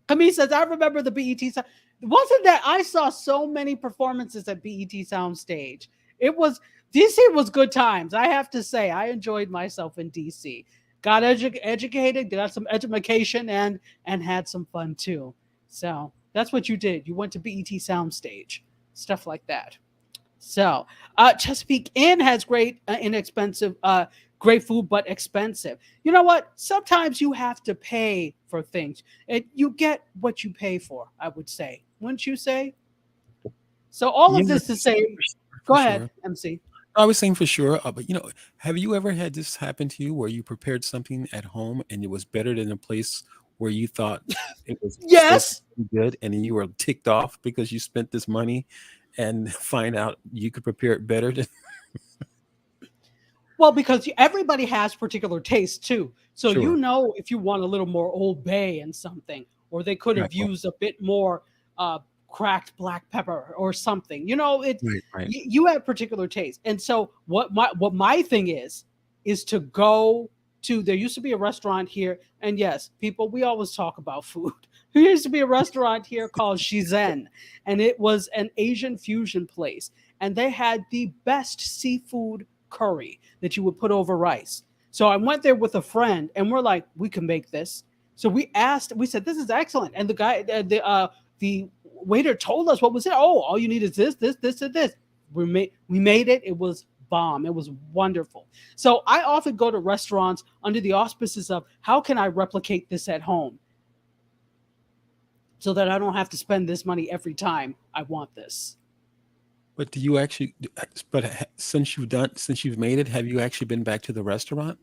Camille says, I remember the BET. Wasn't that I saw so many performances at BET Soundstage? It was DC was good times. I have to say, I enjoyed myself in DC. Got educated, got some education, and had some fun too. So that's what you did. You went to BET Soundstage, stuff like that. So Chesapeake Inn has great, inexpensive, great food, but expensive. You know what? Sometimes you have to pay for things, and you get what you pay for. I would say, wouldn't you say? So all of Yeah, this to say, go for ahead, sure. MC. I was saying for sure, but have you ever had this happen to you where you prepared something at home and it was better than a place where you thought it was supposed to Yes. be good, and then you were ticked off because you spent this money and find out you could prepare it better than Well, because everybody has particular taste too. So sure. if you want a little more Old Bay and something, or they could Right, have used a bit more uh, cracked black pepper or something. You know, right, right. you have particular taste. And so what my thing is to go to. There used to be a restaurant here, and yes, people, we always talk about food. There used to be a restaurant here called Shizen, and it was an Asian fusion place, and they had the best seafood curry that you would put over rice. So I went there with a friend, and we're like, we can make this. So we said, this is excellent. And the waiter told us what was it. Oh, all you need is this, and this. We made it. It was bomb. It was wonderful. So I often go to restaurants under the auspices of how can I replicate this at home so that I don't have to spend this money every time I want this. But do you actually? But since you've made it, have you actually been back to the restaurant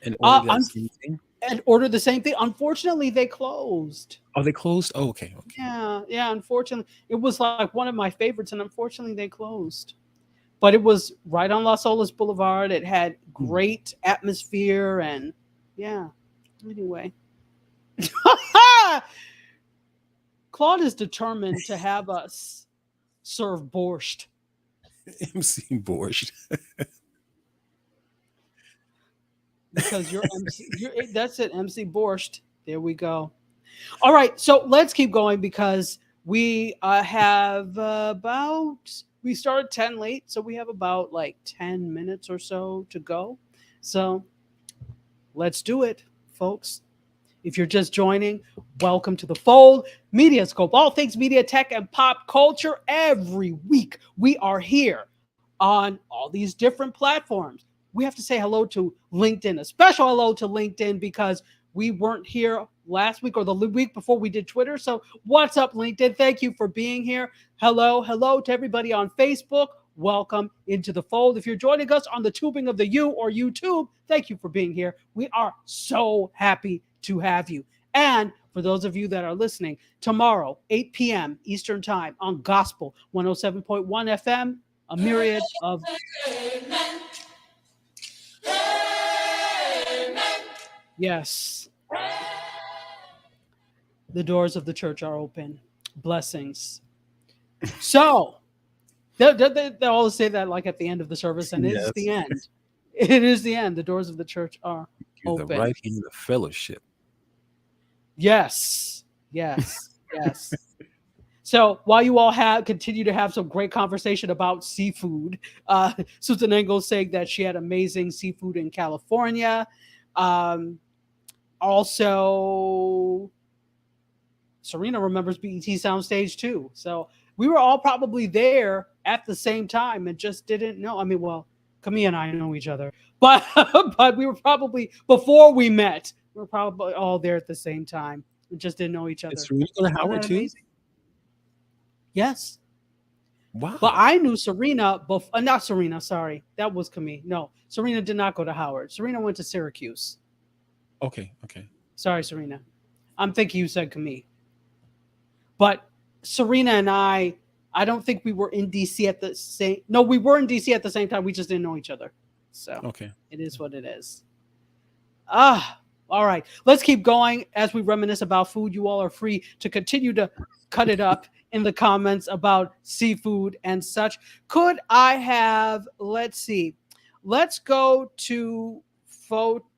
and ordered that I'm same thing? and ordered the same thing. Unfortunately, they closed. Oh, they closed. Oh, okay, okay. Yeah. Unfortunately, it was like one of my favorites, and unfortunately, they closed. But it was right on Las Olas Boulevard. It had Hmm. great atmosphere, and yeah. Anyway, Claude is determined to have us serve borscht. MC Borscht. Because you're MC. That's it, MC Borscht. There we go. All right, so let's keep going because we have we started 10 late, so we have about like 10 minutes or so to go. So let's do it, folks. If you're just joining, welcome to the fold. MediaScope, all things media, tech, and pop culture. Every week we are here on all these different platforms. We have to say hello to LinkedIn, a special hello to LinkedIn because we weren't here last week or the week before we did Twitter. So what's up, LinkedIn? Thank you for being here. Hello to everybody on Facebook. Welcome into the fold. If you're joining us on the tubing of the U or YouTube, thank you for being here. We are so happy to have you. And for those of you that are listening, tomorrow, 8 p.m. Eastern Time on Gospel 107.1 FM, a myriad of... Yes. The doors of the church are open. Blessings. So, they always say that like at the end of the service, and it is the end. It is the end. The doors of the church are open. The right hand of fellowship. Yes. So while you all continue to have some great conversation about seafood, Susan Engel saying that she had amazing seafood in California. Also, Serena remembers BET Soundstage too. So we were all probably there at the same time and just didn't know. I mean, well, Camille and I know each other, but we were probably, before we met, we were probably all there at the same time. We just didn't know each other. Is Serena going to Howard too? Amazing? Yes. Wow. But I knew Serena, not Serena, sorry. That was Camille. No, Serena did not go to Howard. Serena went to Syracuse. Okay. Sorry, Serena. I'm thinking you said Camille. But Serena and I don't think we were in DC at the same... No, we were in DC at the same time. We just didn't know each other. So okay. It is what it is. All right. Let's keep going as we reminisce about food. You all are free to continue to cut it up in the comments about seafood and such. Could I have... Let's see. Let's go to photo...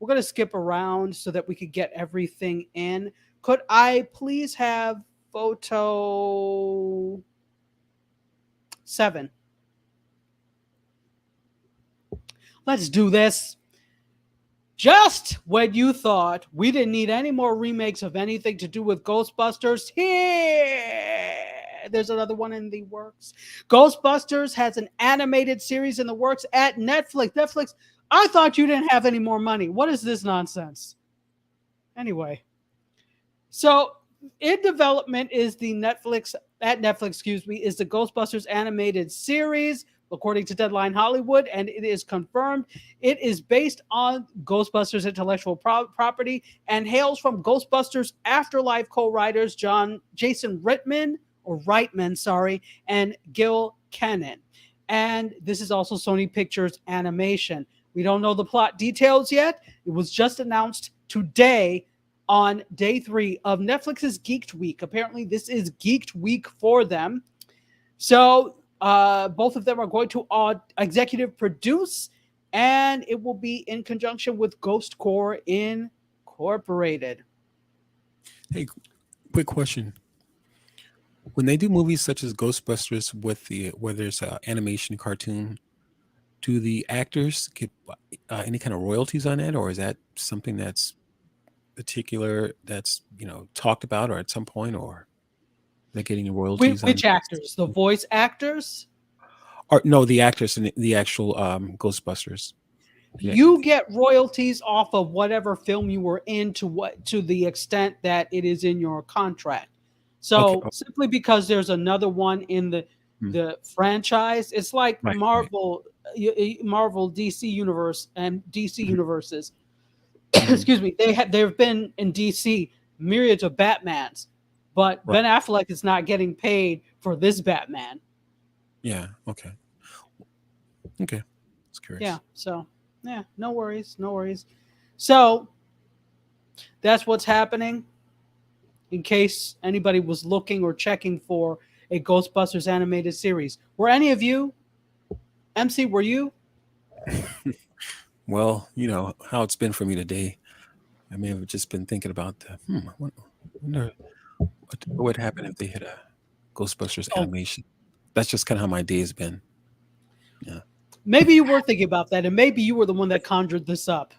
We're going to skip around so that we could get everything in. Could I please have photo 7? Let's do this. Just when you thought we didn't need any more remakes of anything to do with Ghostbusters, there's another one in the works. Ghostbusters has an animated series in the works at Netflix. Netflix, I thought you didn't have any more money. What is this nonsense? Anyway, so in development is the Netflix, is the Ghostbusters animated series, according to Deadline Hollywood, and it is confirmed. It is based on Ghostbusters intellectual property and hails from Ghostbusters Afterlife co-writers Jason Reitman, and Gil Kenan. And this is also Sony Pictures Animation. We don't know the plot details yet. It was just announced today on day 3 of Netflix's Geeked Week. Apparently, this is Geeked Week for them. So both of them are going to executive produce, and it will be in conjunction with Ghost Core Incorporated. Hey, quick question. When they do movies such as Ghostbusters where there's an animation cartoon, do the actors get any kind of royalties on it, or is that something that's particular, that's talked about, or at some point, or they're getting royalties? Which actors? The voice actors? Or no, the actors in the actual Ghostbusters. Yeah. You get royalties off of whatever film you were in to the extent that it is in your contract. So simply because there's another one in the franchise, it's like Marvel DC universe and DC universes. Excuse me. There have been in DC myriads of Batmans, but Ben Affleck is not getting paid for this Batman. Yeah. Okay. It's curious. Yeah. So no worries. So that's what's happening. In case anybody was looking or checking for a Ghostbusters animated series. Were any of you? MC, were you? Well, how it's been for me today. I may have just been thinking about I wonder what would happen if they hit a Ghostbusters animation. That's just kind of how my day has been. Yeah. Maybe you were thinking about that, and maybe you were the one that conjured this up.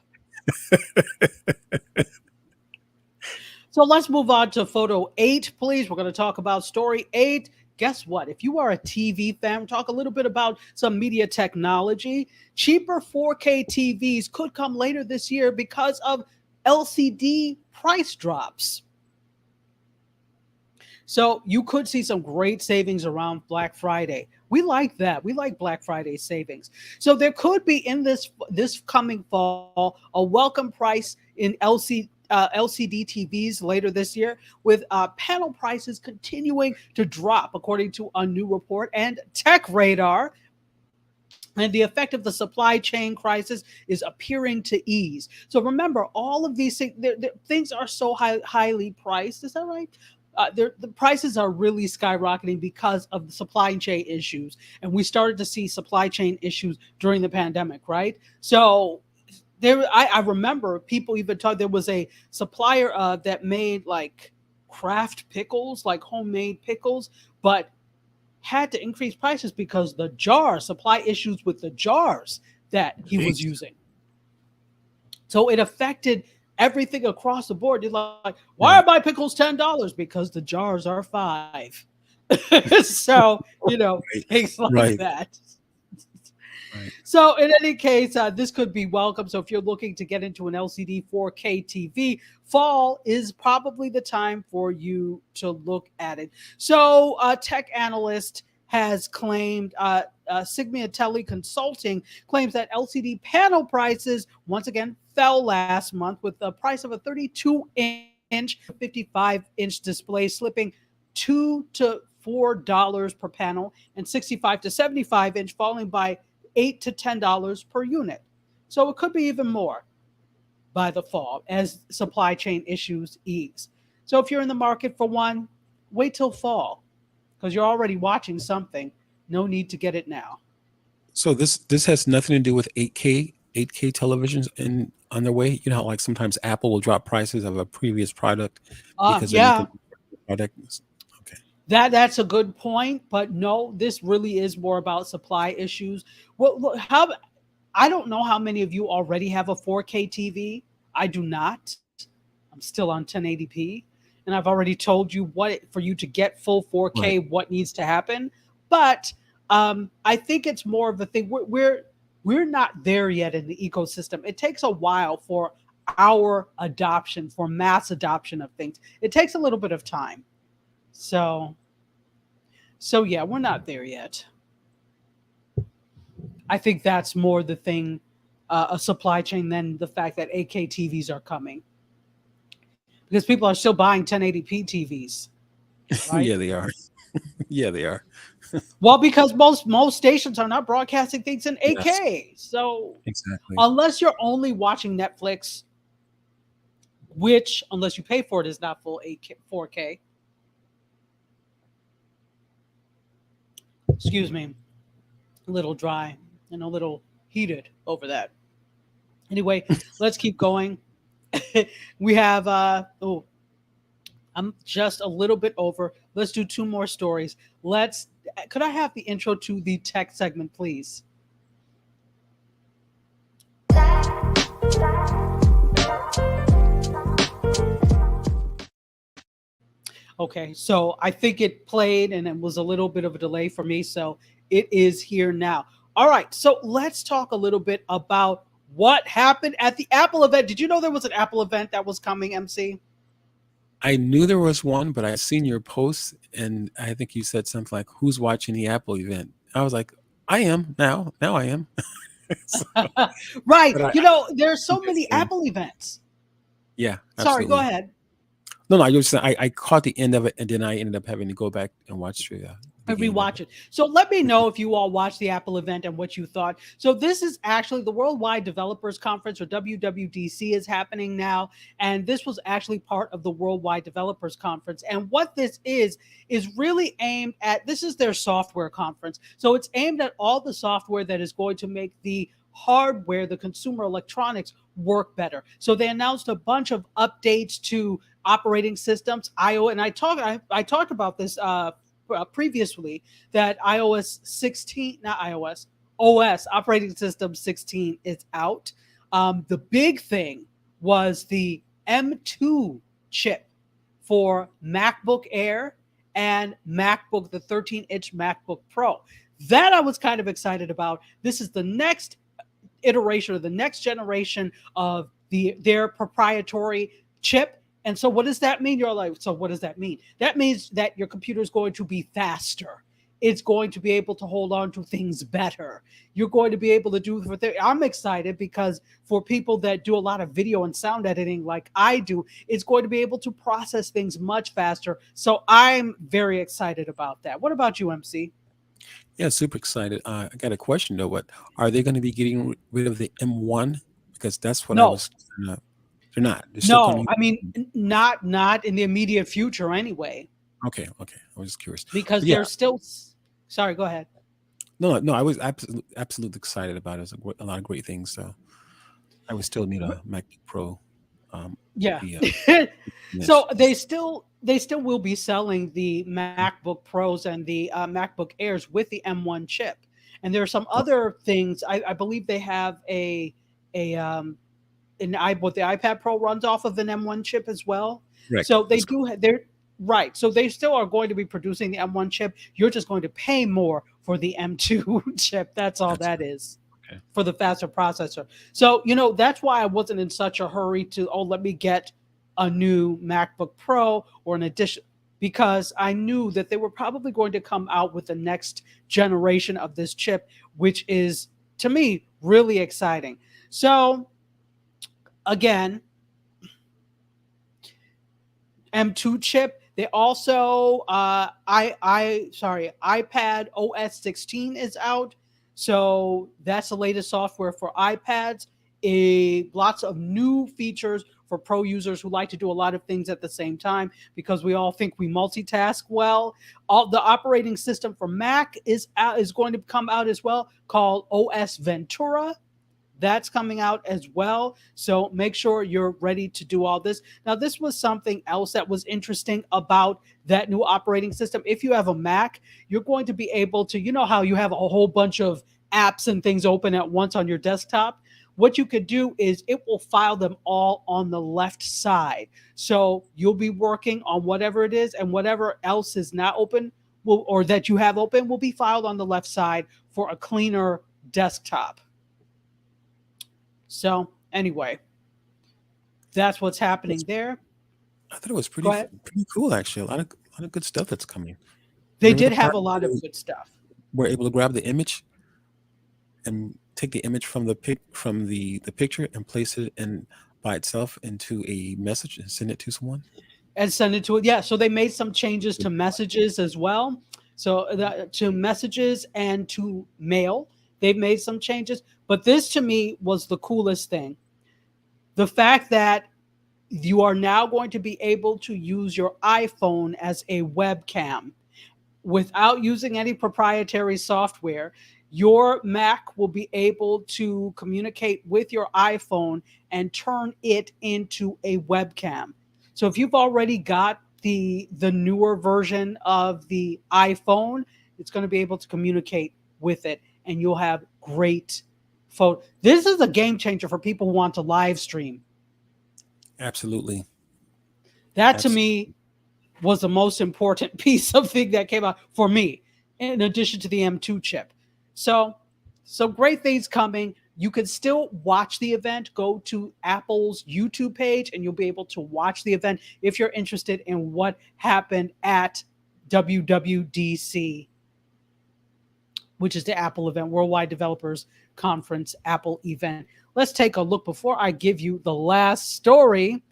So let's move on to photo 8, please. We're going to talk about story 8. guess what? If you are a TV fan, talk a little bit about some media technology. Cheaper 4K TVs could come later this year because of LCD price drops. So you could see some great savings around Black Friday. We like that. We like Black Friday savings. So there could be in this coming fall a welcome price in LCD TVs later this year, with panel prices continuing to drop, according to a new report. And Tech Radar and the effect of the supply chain crisis is appearing to ease. So remember, all of these things, things are so highly priced. Is that right? The prices are really skyrocketing because of the supply chain issues, and we started to see supply chain issues during the pandemic, right? So I remember people even talk. There was a supplier that made like craft pickles, like homemade pickles, but had to increase prices because the jar supply issues with the jars that he was Jeez. using. So it affected everything across the board. You're like, why Right. are my pickles $10? Because the jars are 5. So, Right. things like Right. that. Right. So, in any case, this could be welcome. So, if you're looking to get into an LCD 4K TV, fall is probably the time for you to look at it. So, a tech analyst has claimed, Sigma Tele Consulting claims that LCD panel prices once again fell last month, with the price of a 32-inch, 55-inch display slipping $2 to $4 per panel, and 65 to 75-inch falling by $8 to $10 per unit. So it could be even more by the fall as supply chain issues ease. So if you're in the market for one, wait till fall because you're already watching something. No need to get it now. So this has nothing to do with 8K televisions in on their way. You know how like sometimes Apple will drop prices of a previous product because they're Yeah, making a product. Okay. that's a good point, but no, this really is more about supply issues. Well, look, how I don't know how many of you already have a 4K TV. I do not. I'm still on 1080p, and I've already told you for you to get full Right. 4K, what needs to happen. But I think it's more of a thing. We're not there yet in the ecosystem. It takes a while for our adoption, for mass adoption of things. It takes a little bit of time. So yeah, we're not there yet. I think that's more the thing, a supply chain, than the fact that 8K TVs are coming, because people are still buying 1080p TVs, right? Yeah, they are. Yeah, they are. Well, because most stations are not broadcasting things in Yes, 8K. So exactly. unless you're only watching Netflix, which unless you pay for it is not full 8K 4K. Excuse me, a little dry and a little heated over that. Anyway, let's keep going. We have I'm just a little bit over. Let's do 2 more stories. Could I have the intro to the tech segment, please? Okay, so I think it played and it was a little bit of a delay for me, so it is here now. All right, so let's talk a little bit about what happened at the Apple event. Did you know there was an Apple event that was coming, MC? I knew there was one, but I seen your post, and I think you said something like, "Who's watching the Apple event?" I was like, "I am now. Now I am." So, Right. but There's I'm so just many saying, Apple events. yeah, Sorry, go absolutely. ahead. No, no, I just I caught the end of it, and then I ended up having to go back and watch the And beginning of rewatch it. it. So let me know if you all watched the Apple event and what you thought. So this is actually the Worldwide Developers Conference, or WWDC, is happening now, and this was actually part of the Worldwide Developers Conference. And what this is really aimed at, this is their software conference. So it's aimed at all the software that is going to make the hardware, the consumer electronics, work better. So they announced a bunch of updates to operating systems, iOS, and I talked about this previously, that iOS 16, not iOS, OS, operating system 16, is out. The big thing was the M2 chip for MacBook Air and MacBook, the 13-inch MacBook Pro. That I was kind of excited about. This is the next iteration or the next generation of their proprietary chip. And so what does that mean? You're like, so what does that mean? That means that your computer is going to be faster. It's going to be able to hold on to things better. You're going to be able to do I'm excited because for people that do a lot of video and sound editing like I do, it's going to be able to process things much faster. So I'm very excited about that. What about you, MC? Yeah, super excited. I got a question though. What are they going to be getting rid of the M1? Because that's what I No, was. They're not. They're still no, going I mean, to. not in the immediate future anyway, Okay, okay. I was just curious. because But yeah, they're still, sorry, go ahead. no. I was absolutely excited about it. It's a lot of great things. So I would still need a MacBook Pro. With Yeah. the So inch. they still will be selling the MacBook Pros and the MacBook Airs with the M1 chip. And there are some Oh, other things. I believe they have a what the iPad Pro runs off of an M1 chip as well. correct. So they That's do they're right. So they still are going to be producing the M1 chip. You're just going to pay more for the M2 chip. That's all that's that is, okay. for the faster processor. So, that's why I wasn't in such a hurry to, let me get a new MacBook Pro or an addition, because I knew that they were probably going to come out with the next generation of this chip, which is, to me, really exciting. So, again, M2 chip. They also iPad OS 16 is out. So that's the latest software for iPads. Lots of new features for pro users who like to do a lot of things at the same time, because we all think we multitask well. All the operating system for Mac is going to come out as well, called OS Ventura. That's coming out as well. So make sure you're ready to do all this. Now, this was something else that was interesting about that new operating system. If you have a Mac, you're going to be able to, how you have a whole bunch of apps and things open at once on your desktop. What you could do is it will file them all on the left side. So you'll be working on whatever it is, and whatever else is not open or that you have open will be filed on the left side for a cleaner desktop. So anyway, that's what's happening there. I thought it was Go ahead. pretty cool actually. A lot of good stuff that's coming. They Remember did the have part a lot where of good stuff. we're able to grab the image and take the image from the picture and place it in by itself into a message and send it to someone. And send it to it. Yeah. So they made some changes to messages as well. So to messages and to mail, they've made some changes. But this to me was the coolest thing. The fact that you are now going to be able to use your iPhone as a webcam without using any proprietary software. Your Mac will be able to communicate with your iPhone and turn it into a webcam. So if you've already got the newer version of the iPhone, it's going to be able to communicate with it, and you'll have great photo. This is a game changer for people who want to live stream. Absolutely. That to Absolutely. me was the most important piece of thing that came out for me, in addition to the M2 chip. So, great things coming. You can still watch the event. Go to Apple's YouTube page, and you'll be able to watch the event if you're interested in what happened at WWDC, which is the Apple event, Worldwide Developers Conference Apple event. Let's take a look before I give you the last story.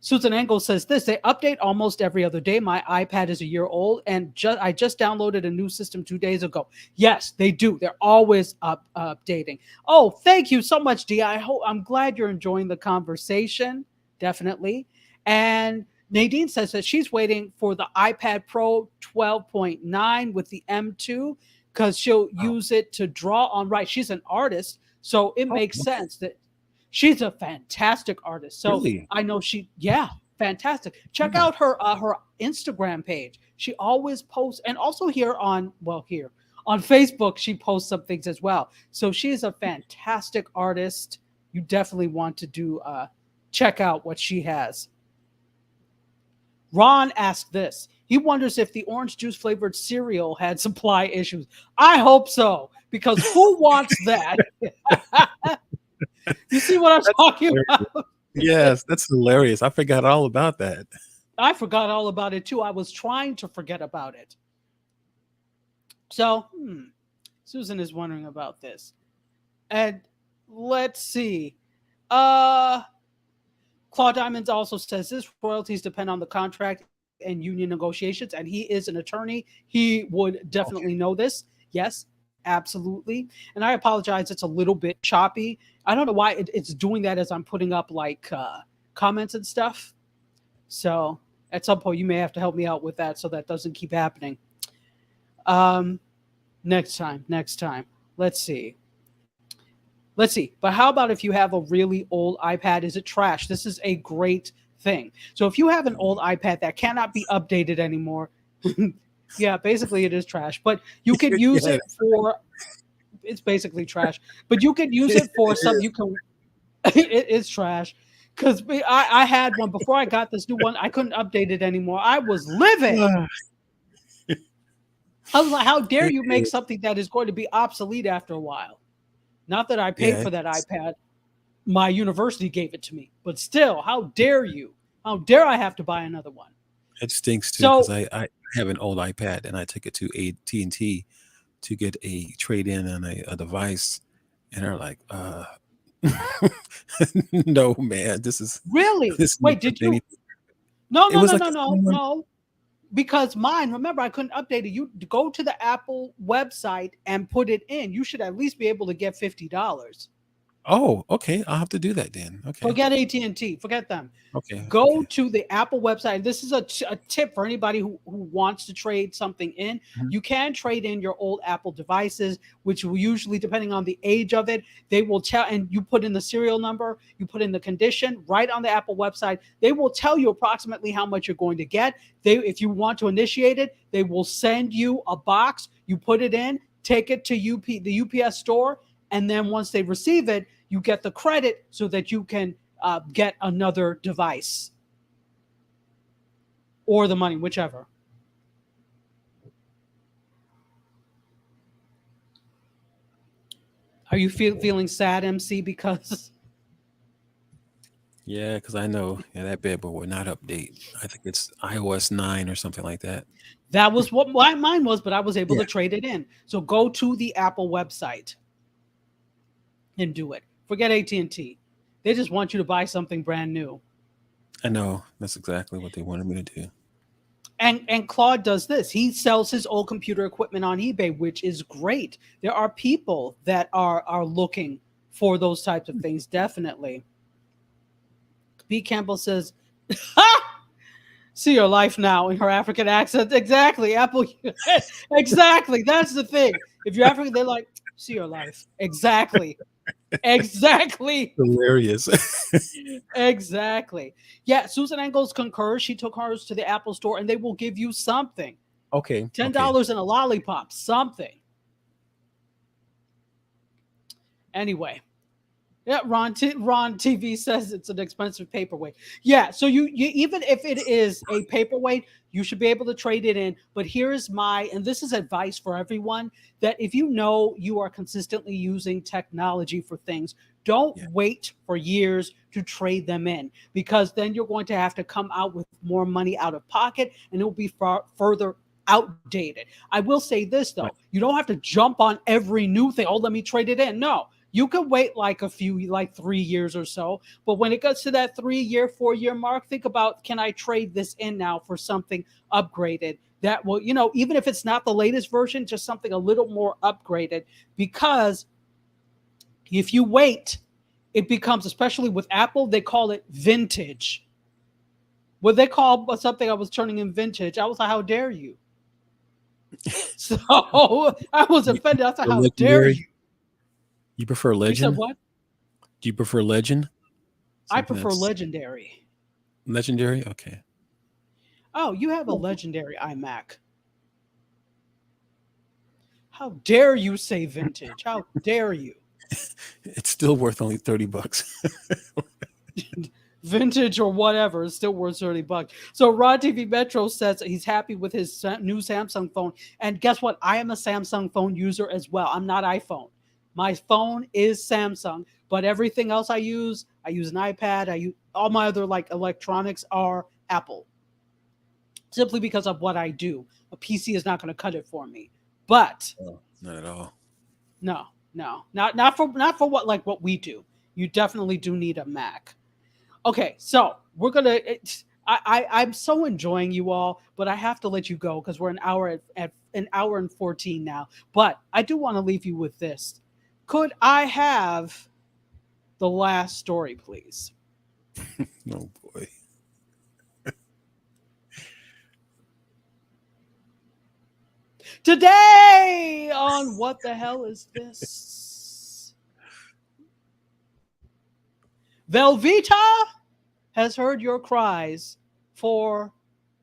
Susan Engel says this: they update almost every other day. My iPad is a year old, and I just downloaded a new system 2 days ago. Yes, they do. They're always updating. Oh, thank you so much, Dee. I'm glad you're enjoying the conversation. Definitely. And Nadine says that she's waiting for the iPad Pro 12.9 with the M2 because she'll Wow. use it to draw on. Right. She's an artist, so it Oh, makes okay. sense that she's a fantastic artist. So Really? I know yeah, fantastic. Check Yeah. out her Instagram page. She always posts, and also here on Facebook, she posts some things as well. So she is a fantastic artist. You definitely want to check out what she has. Ron asked this. He wonders if the orange juice flavored cereal had supply issues. I hope so, because who wants that? You see what I'm talking about? Yes, that's hilarious. I forgot all about that. I forgot all about it too. I was trying to forget about it. So, Susan is wondering about this. And let's see. Claude Diamonds also says this royalties depend on the contract and union negotiations, and he is an attorney. He would definitely Okay. know this. Yes, absolutely. And I apologize, it's a little bit choppy. I don't know why it's doing that as I'm putting up like comments and stuff. So at some point, you may have to help me out with that so that doesn't keep happening. Um, next time. Let's see. Let's see. But how about if you have a really old iPad? Is it trash? This is a great thing. So if you have an old iPad that cannot be updated anymore, yeah, basically it is trash. But you could use Yeah, it for. It's basically trash. But you could use it it for something. is. You can. It is trash. Because I had one before I got this new one. I couldn't update it anymore. I was livid. Ah, I was like, how dare it you make is. something that is going to be obsolete after a while? Not that I paid Yeah, for that iPad. My university gave it to me. But still, how dare you? How dare I have to buy another one? it stinks too because So, I have an old iPad and I took it to AT&T to get a trade in on a device, and they're like, no, man, really? this is not Wait, did worth you? anything. No, It no, was no, like no, the no, same one. no. Because mine, remember, I couldn't update it. You go to the Apple website and put it in. You should at least be able to get $50. Oh, okay. I'll have to do that then. Okay. Forget AT&T. Forget them. Okay. Go Okay. to the Apple website. And this is a tip for anybody who wants to trade something in. Mhm. You can trade in your old Apple devices, which will usually, depending on the age of it, they will tell, and you put in the serial number, you put in the condition right on the Apple website. They will tell you approximately how much you're going to get. If you want to initiate it, they will send you a box. You put it in, take it to the UPS store, and then once they receive it, you get the credit so that you can get another device or the money, whichever. Are you feeling sad, MC? Because Yeah, because I know, yeah, that bad boy will not update. I think it's iOS 9 or something like that. that was what mine was, but I was able Yeah. to trade it in. So go to the Apple website and do it. Forget AT&T. They just want you to buy something brand new. I know. That's exactly what they wanted me to do. And Claude does this. He sells his old computer equipment on eBay, which is great. There are people that are looking for those types of things, definitely. B. Campbell says, "Ha! See your life now," in her African accent. Exactly. Apple. Exactly. That's the thing. If you're African, they're like, see your life. Exactly. Exactly. Hilarious. Exactly. Yeah. Susan Engels concurs. She took hers to the Apple store and they will give you something. Okay. $10 Okay. and a lollipop. Something. Anyway. Yeah, Ron TV says it's an expensive paperweight. Yeah, so you even if it is a paperweight, you should be able to trade it in. But here's and this is advice for everyone, that if you know you are consistently using technology for things, don't Yeah. wait for years to trade them in, because then you're going to have to come out with more money out of pocket and it will be far further outdated. I will say this Right. though, you don't have to jump on every new thing. Oh, let me trade it in. No, you could wait like 3 years or so. But when it gets to that 3 year, 4 year mark, think about, can I trade this in now for something upgraded that will, even if it's not the latest version, just something a little more upgraded. Because if you wait, it becomes, especially with Apple, they call it vintage. What they call something I was turning in vintage, I was like, how dare you? So I was You offended. I was like, prefer how dare legendary? you? You prefer You said legend? what? Do you prefer legend? I Something prefer that's legendary. legendary? Okay. Oh, you have a legendary iMac. How dare you say vintage? How dare you? It's still worth only $30. vintage or whatever, it's still worth $30. So Rod TV Metro says he's happy with his new Samsung phone. And guess what? I am a Samsung phone user as well. I'm not iPhone. My phone is Samsung, but everything else I use an iPad. I use all my other like electronics are Apple. Simply because of what I do. A PC is not going to cut it for me. But Not at all. no, not for what we do. You definitely do need a Mac. Okay, so we're gonna. I'm so enjoying you all, but I have to let you go because we're an hour at an hour and 14 now. But I do want to leave you with this. Could I have the last story, please? Oh boy. Today on What the Hell Is This? Velveeta has heard your cries for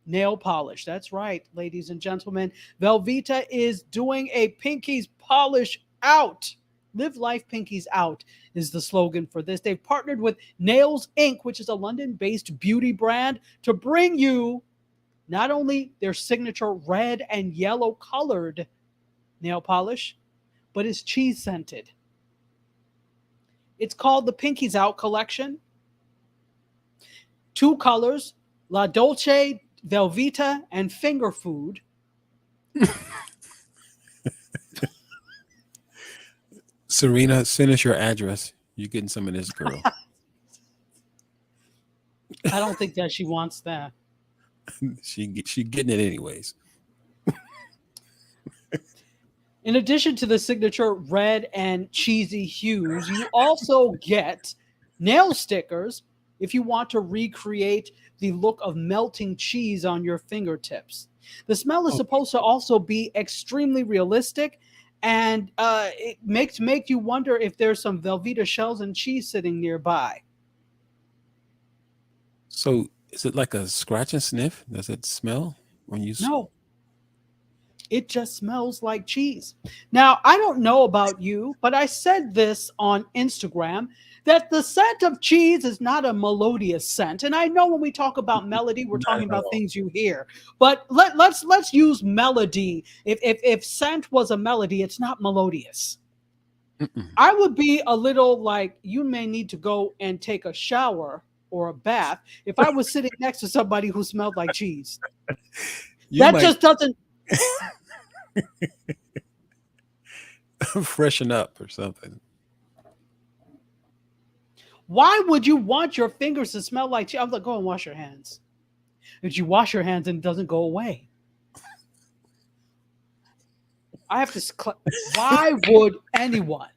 nail polish. That's right, ladies and gentlemen. Velveeta is doing a Pinkies Polish Out. Live Life Pinkies Out is the slogan for this. They've partnered with Nails Inc., which is a London-based beauty brand, to bring you not only their signature red and yellow colored nail polish, but it's cheese scented. It's called the Pinkies Out collection. 2 colors, La Dolce, Velveeta, and Finger Food. Serena, send us your address. You're getting some of this, girl. I don't think that she wants that. she getting it anyways. In addition to the signature red and cheesy hues, you also get nail stickers if you want to recreate the look of melting cheese on your fingertips. The smell is supposed to also be extremely realistic, and it make you wonder if there's some Velveeta shells and cheese sitting nearby. So is it like a scratch and sniff? Does it smell when you? No. It just smells like cheese. Now, I don't know about you, but I said this on Instagram that the scent of cheese is not a melodious scent. And I know when we talk about melody, we're talking about things you hear. But let's use melody. If scent was a melody, it's not melodious. I would be a little like, you may need to go and take a shower or a bath if I was sitting next to somebody who smelled like cheese. Just doesn't freshen up or something. Why would you want your fingers to smell like cheese? I'm like, go and wash your hands. If you wash your hands and it doesn't go away. I have to. Why would anyone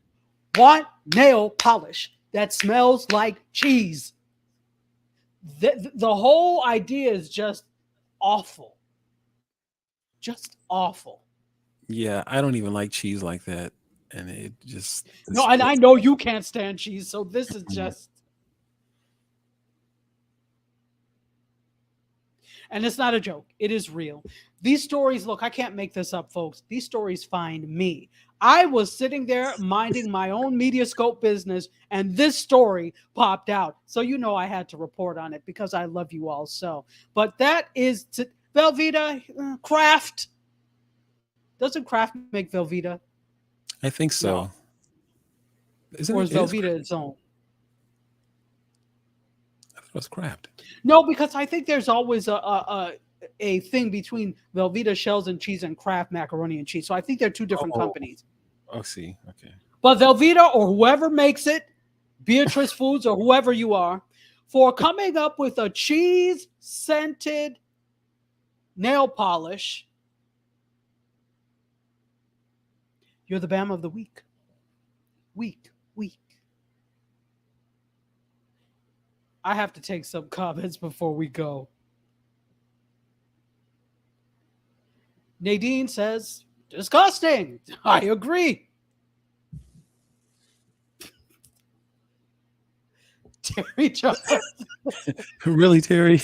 want nail polish that smells like cheese? The whole idea is just awful. Just awful. Yeah, I don't even like cheese like that. And it just... No, and I know you can't stand cheese, so this is just... And it's not a joke. It is real. These stories, look, I can't make this up, folks. These stories find me. I was sitting there minding my own MediaScope business, and this story popped out. So you know I had to report on it because I love you all so. But that is Velveeta, Kraft. Doesn't Kraft make Velveeta? I think so. No. Or is Velveeta its own? I thought it was Kraft. No, because I think there's always a thing between Velveeta shells and cheese and Kraft macaroni and cheese. So I think they're two different companies. Oh, see. Okay. But Velveeta or whoever makes it, Beatrice Foods or whoever you are, for coming up with a cheese-scented nail polish, you're the BAM of the week. Week. I have to take some comments before we go. Nadine says, disgusting. I agree. Terry Jones. Really, Terry?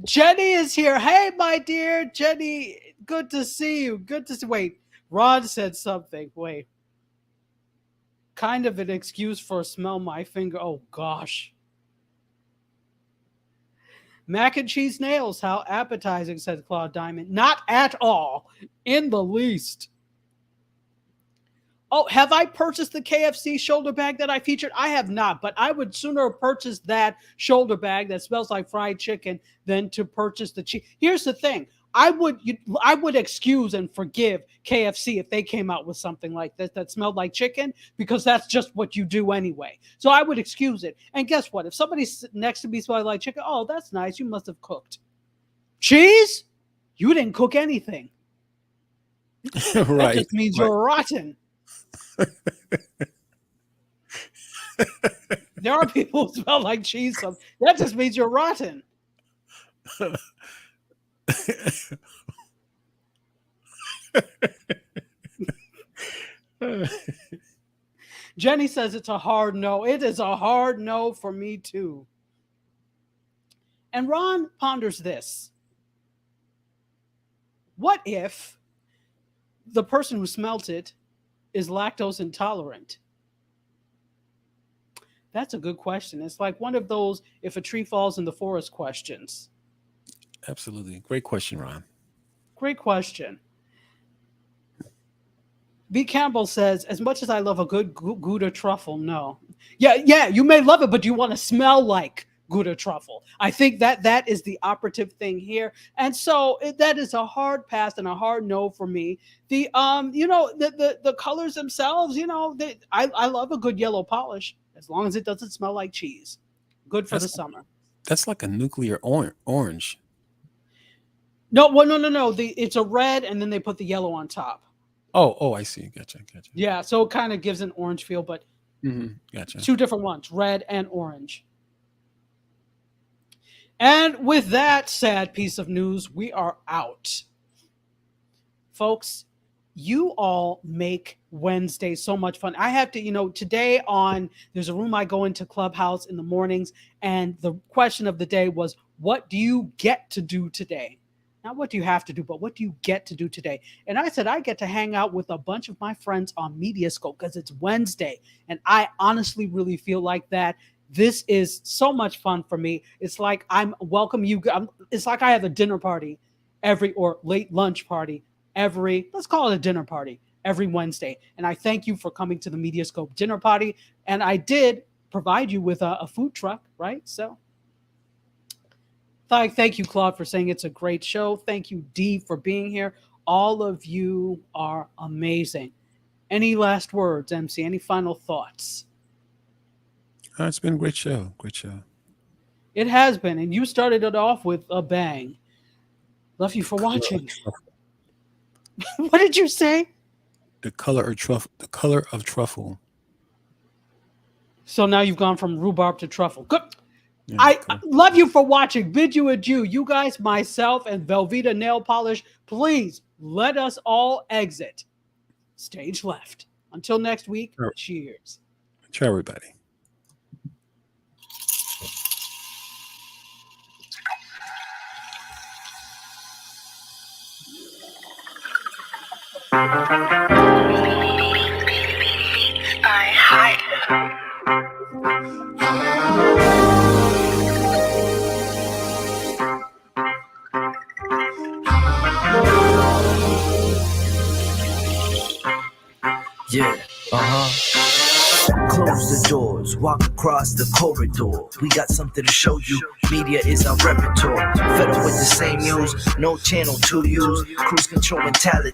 Jenny is here. Hey, my dear Jenny. Good to see you. Good to see. Wait, Ron said something. Wait. Kind of an excuse for smell my finger. Oh gosh. Mac and cheese nails, how appetizing, says Claude Diamond. Not at all, in the least. Oh, have I purchased the KFC shoulder bag that I featured? I have not, but I would sooner purchase that shoulder bag that smells like fried chicken than to purchase the cheese. Here's the thing. I would excuse and forgive KFC if they came out with something like this that smelled like chicken, because that's just what you do anyway. So I would excuse it. And guess what? If somebody's next to me smells like chicken, oh, that's nice. You must have cooked. Cheese? You didn't cook anything. Right. That just means you're rotten. There are people who smell like cheese. So that just means you're rotten. Jenny says it's a hard no. It is a hard no for me too. And Ron ponders this. What if the person who smelt it is lactose intolerant? That's a good question. It's like one of those if a tree falls in the forest questions. Absolutely. Great question, Ron. Great question. B. Campbell says, as much as I love a good Gouda truffle, no. Yeah, you may love it, but do you want to smell like Gouda truffle? I think that is the operative thing here. And so that is a hard pass and a hard no for me. The the colors themselves, I love a good yellow polish as long as it doesn't smell like cheese. Good for the summer. That's like a nuclear orange. No. It's a red and then they put the yellow on top. Oh, I see. Gotcha. Yeah, so it kind of gives an orange feel, but gotcha. Two different ones, red and orange. And with that sad piece of news, we are out. Folks, you all make Wednesday so much fun. I have to, today there's a room I go into Clubhouse in the mornings, and the question of the day was, what do you get to do today? Not what do you have to do, but what do you get to do today? And I said, I get to hang out with a bunch of my friends on MediaScope because it's Wednesday. And I honestly really feel like that. This is so much fun for me. It's like it's like I have a dinner party or late lunch party let's call it a dinner party every Wednesday. And I thank you for coming to the MediaScope dinner party. And I did provide you with a food truck, right? So thank you, Claude, for saying it's a great show. Thank you, Dee, for being here. All of you are amazing. Any last words, MC? Any final thoughts? It's been a great show. It has been, and you started it off with a bang. Love you for watching. What did you say? The color of truffle. So now you've gone from rhubarb to truffle. Good. Yeah, I love you for watching. Bid you adieu. You guys, myself, and Velveeta Nail Polish, please let us all exit stage left. Until next week, cheers. Ciao, everybody. I hide. Yeah, Close the doors, walk across the corridor. We got something to show you. Media is our repertoire. Fed up with the same news, no channel to use. Cruise control mentality.